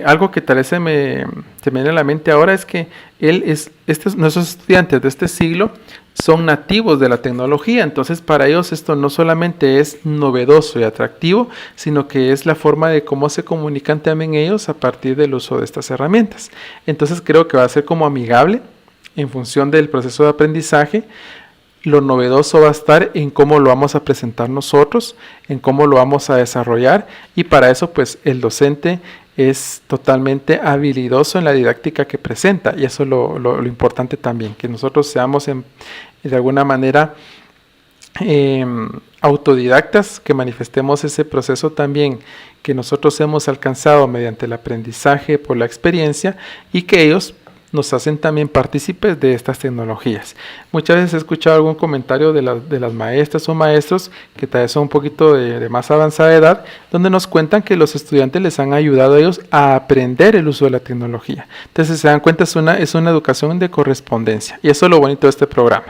algo que tal vez se me viene a la mente ahora es que nuestros estudiantes de este siglo son nativos de la tecnología, entonces para ellos esto no solamente es novedoso y atractivo, sino que es la forma de cómo se comunican también ellos a partir del uso de estas herramientas. Entonces creo que va a ser como amigable en función del proceso de aprendizaje. Lo novedoso va a estar en cómo lo vamos a presentar nosotros, en cómo lo vamos a desarrollar y para eso pues el docente es totalmente habilidoso en la didáctica que presenta y eso es lo importante también, que nosotros seamos de alguna manera autodidactas, que manifestemos ese proceso también que nosotros hemos alcanzado mediante el aprendizaje por la experiencia y que ellos nos hacen también partícipes de estas tecnologías. Muchas veces he escuchado algún comentario de las maestras o maestros que tal vez son un poquito de más avanzada edad, donde nos cuentan que los estudiantes les han ayudado a ellos a aprender el uso de la tecnología. Entonces, se dan cuenta, es una educación de correspondencia y eso es lo bonito de este programa.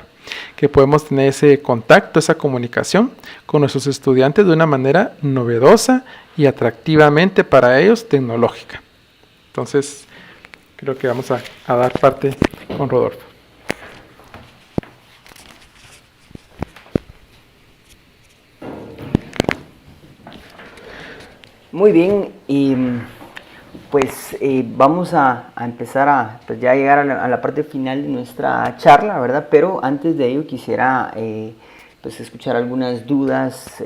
que podemos tener ese contacto, esa comunicación con nuestros estudiantes de una manera novedosa y atractivamente para ellos tecnológica. Entonces, creo que vamos a dar parte con Rodolfo. Muy bien, y pues vamos a empezar a pues ya llegar a la parte final de nuestra charla, ¿verdad? Pero antes de ello quisiera pues escuchar algunas dudas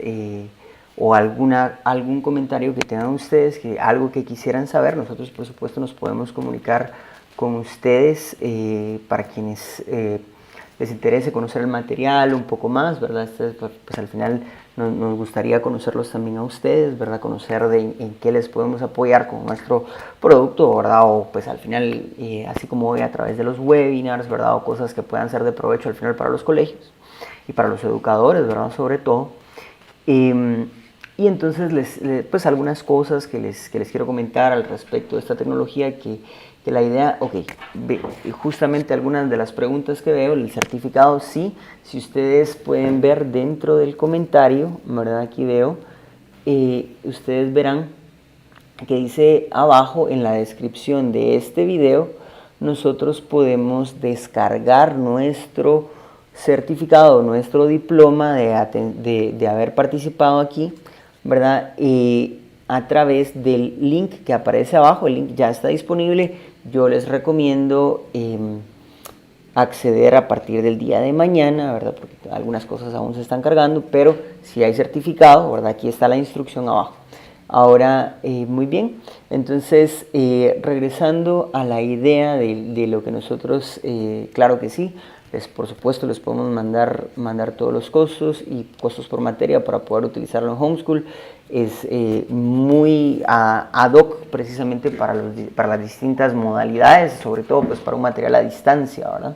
o algún comentario que tengan ustedes, algo que quisieran saber. Nosotros, por supuesto, nos podemos comunicar con ustedes para quienes les interese conocer el material un poco más, ¿verdad? Pues al final nos gustaría conocerlos también a ustedes, ¿verdad? Conocer en qué les podemos apoyar con nuestro producto, ¿verdad? O pues al final, así como hoy a través de los webinars, ¿verdad? O cosas que puedan ser de provecho al final para los colegios y para los educadores, ¿verdad? Sobre todo. Y entonces, pues algunas cosas que les quiero comentar al respecto de esta tecnología que la idea, justamente algunas de las preguntas que veo, el certificado sí, si ustedes pueden ver dentro del comentario, ¿verdad? Aquí veo, ustedes verán que dice abajo en la descripción de este video, nosotros podemos descargar nuestro certificado, nuestro diploma de haber participado aquí, ¿verdad? A través del link que aparece abajo. El link ya está disponible. Yo les recomiendo acceder a partir del día de mañana, ¿verdad? Porque algunas cosas aún se están cargando, pero si hay certificado, ¿verdad? Aquí está la instrucción abajo. Ahora, muy bien, entonces regresando a la idea de lo que nosotros, claro que sí, por supuesto les podemos mandar todos los costos y costos por materia para poder utilizarlo en homeschool. Es muy ad hoc precisamente para las distintas modalidades, sobre todo pues para un material a distancia, ¿verdad?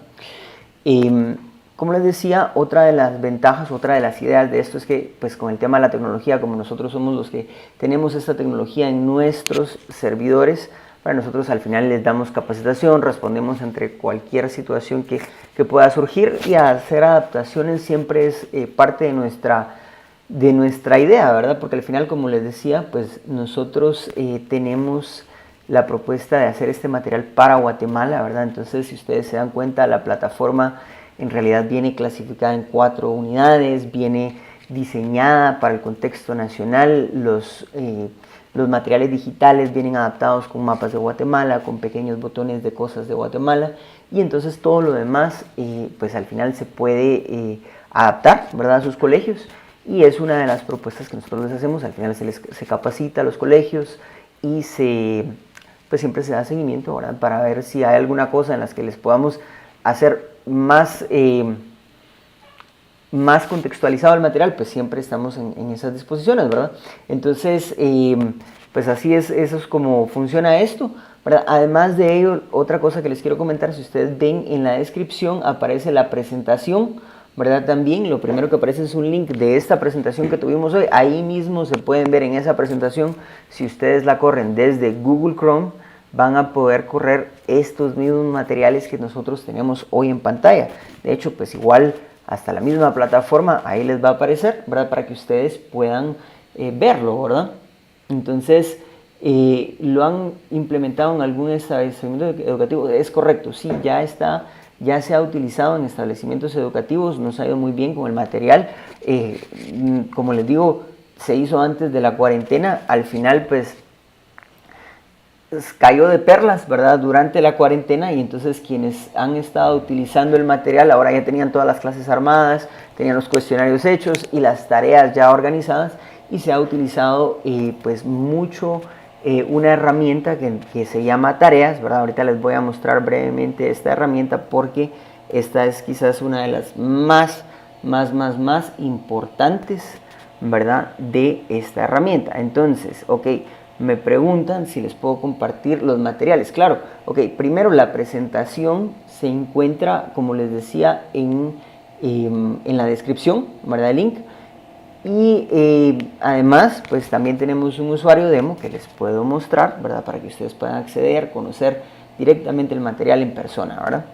Como les decía, otra de las ventajas, otra de las ideas de esto es que pues con el tema de la tecnología, como nosotros somos los que tenemos esta tecnología en nuestros servidores, para nosotros al final les damos capacitación, respondemos entre cualquier situación que pueda surgir, y hacer adaptaciones siempre es parte de nuestra idea, ¿verdad? Porque al final, como les decía, pues nosotros tenemos la propuesta de hacer este material para Guatemala, ¿verdad? Entonces, si ustedes se dan cuenta, la plataforma en realidad viene clasificada en 4 unidades, viene diseñada para el contexto nacional, los materiales digitales vienen adaptados con mapas de Guatemala, con pequeños botones de cosas de Guatemala, y entonces todo lo demás pues al final se puede adaptar, ¿verdad? A sus colegios, y es una de las propuestas que nosotros les hacemos. Al final se capacita a los colegios y pues siempre se da seguimiento, ¿verdad? Para ver si hay alguna cosa en las que les podamos hacer más contextualizado el material, pues siempre estamos en esas disposiciones, ¿verdad? Entonces, pues así es, eso es como funciona esto, ¿verdad? Además de ello, otra cosa que les quiero comentar, si ustedes ven en la descripción aparece la presentación, ¿verdad? También lo primero que aparece es un link de esta presentación que tuvimos hoy. Ahí mismo se pueden ver en esa presentación, si ustedes la corren desde Google Chrome, van a poder correr estos mismos materiales que nosotros tenemos hoy en pantalla. De hecho, pues igual hasta la misma plataforma ahí les va a aparecer, ¿verdad? Para que ustedes puedan verlo, ¿verdad? Entonces, ¿lo han implementado en algún establecimiento educativo? Es correcto, sí, ya se ha utilizado en establecimientos educativos, nos ha ido muy bien con el material. Como les digo, se hizo antes de la cuarentena, al final pues cayó de perlas, ¿verdad? Durante la cuarentena, y entonces quienes han estado utilizando el material ahora ya tenían todas las clases armadas, tenían los cuestionarios hechos y las tareas ya organizadas, y se ha utilizado pues mucho una herramienta que se llama Tareas, ¿verdad? Ahorita les voy a mostrar brevemente esta herramienta porque esta es quizás una de las más importantes, ¿verdad? De esta herramienta. Entonces, me preguntan si les puedo compartir los materiales. Claro, primero la presentación se encuentra, como les decía, en la descripción, ¿verdad? El link. Y además, pues también tenemos un usuario demo que les puedo mostrar, ¿verdad? Para que ustedes puedan acceder, conocer directamente el material en persona, ¿verdad?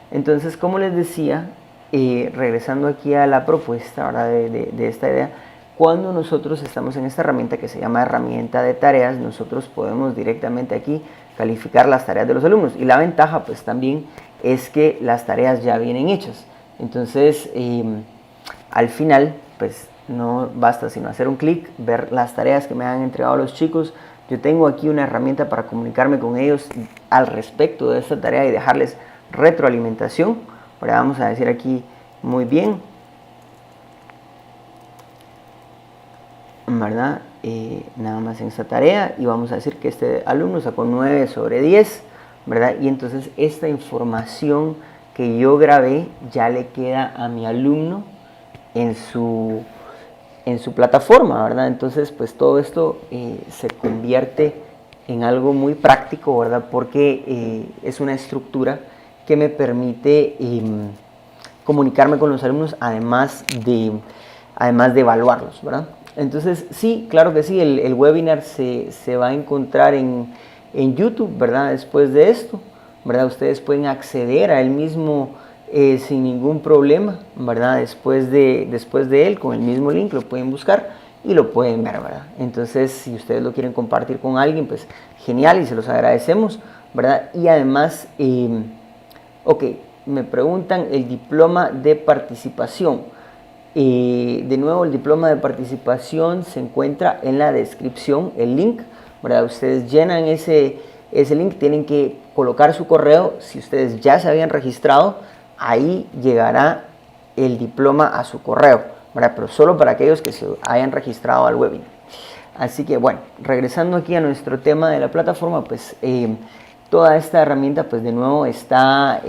Entonces, como les decía, regresando aquí a la propuesta, ¿verdad? De esta idea, cuando nosotros estamos en esta herramienta que se llama herramienta de tareas, nosotros podemos directamente aquí calificar las tareas de los alumnos. Y la ventaja pues también es que las tareas ya vienen hechas. Entonces, al final, pues no basta sino hacer un clic, ver las tareas que me han entregado los chicos. Yo tengo aquí una herramienta para comunicarme con ellos al respecto de esta tarea y dejarles retroalimentación. Ahora vamos a decir aquí muy bien, ¿verdad? Nada más en esta tarea, y vamos a decir que este alumno sacó 9 sobre 10, ¿verdad? Y entonces esta información que yo grabé ya le queda a mi alumno en su plataforma, ¿verdad? Entonces pues todo esto se convierte en algo muy práctico, ¿verdad? Porque es una estructura que me permite comunicarme con los alumnos además de evaluarlos, ¿verdad? Entonces sí, claro que sí, el webinar se va a encontrar en YouTube, ¿verdad? Después de esto, ¿verdad? Ustedes pueden acceder a él mismo sin ningún problema, ¿verdad? Después de él, con el mismo link, lo pueden buscar y lo pueden ver, ¿verdad? Entonces, si ustedes lo quieren compartir con alguien, pues genial, y se los agradecemos, ¿verdad? Y además, ok, me preguntan el diploma de participación. De nuevo, el diploma de participación se encuentra en la descripción, el link, ¿verdad? Ustedes llenan ese link, tienen que colocar su correo. Si ustedes ya se habían registrado, ahí llegará el diploma a su correo, ¿verdad? Pero solo para aquellos que se hayan registrado al webinar. Así que bueno, regresando aquí a nuestro tema de la plataforma, pues toda esta herramienta pues de nuevo está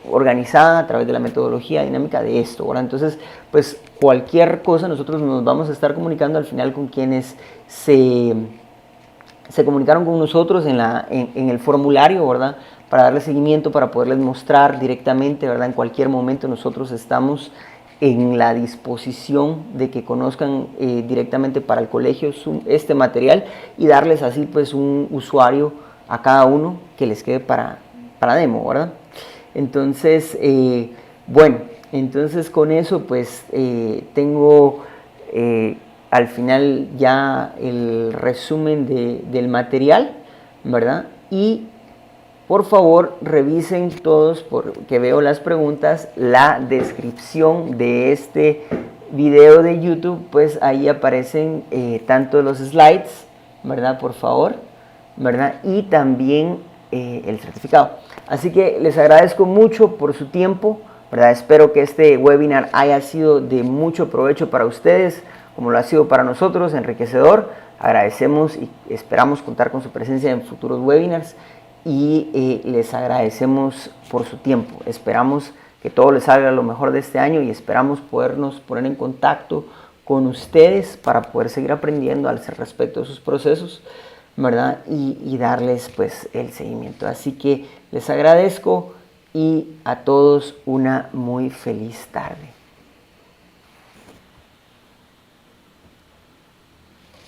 organizada a través de la metodología dinámica de esto, ¿verdad? Entonces pues cualquier cosa nosotros nos vamos a estar comunicando al final con quienes se comunicaron con nosotros en el formulario, ¿verdad? Para darle seguimiento, para poderles mostrar directamente, ¿verdad? En cualquier momento nosotros estamos en la disposición de que conozcan directamente para el colegio este material y darles así pues un usuario a cada uno que les quede para demo, ¿verdad? Entonces, bueno, entonces con eso pues tengo al final ya el resumen del material, ¿verdad? Y por favor revisen todos, porque veo las preguntas, la descripción de este video de YouTube, pues ahí aparecen tanto los slides, ¿verdad? Por favor, ¿verdad? Y también el certificado. Así que les agradezco mucho por su tiempo, ¿verdad? Espero que este webinar haya sido de mucho provecho para ustedes, como lo ha sido para nosotros, enriquecedor. Agradecemos y esperamos contar con su presencia en futuros webinars y les agradecemos por su tiempo. Esperamos que todo les salga lo mejor de este año y esperamos podernos poner en contacto con ustedes para poder seguir aprendiendo al respecto de sus procesos, ¿verdad? Y darles pues el seguimiento. Así que les agradezco y a todos una muy feliz tarde.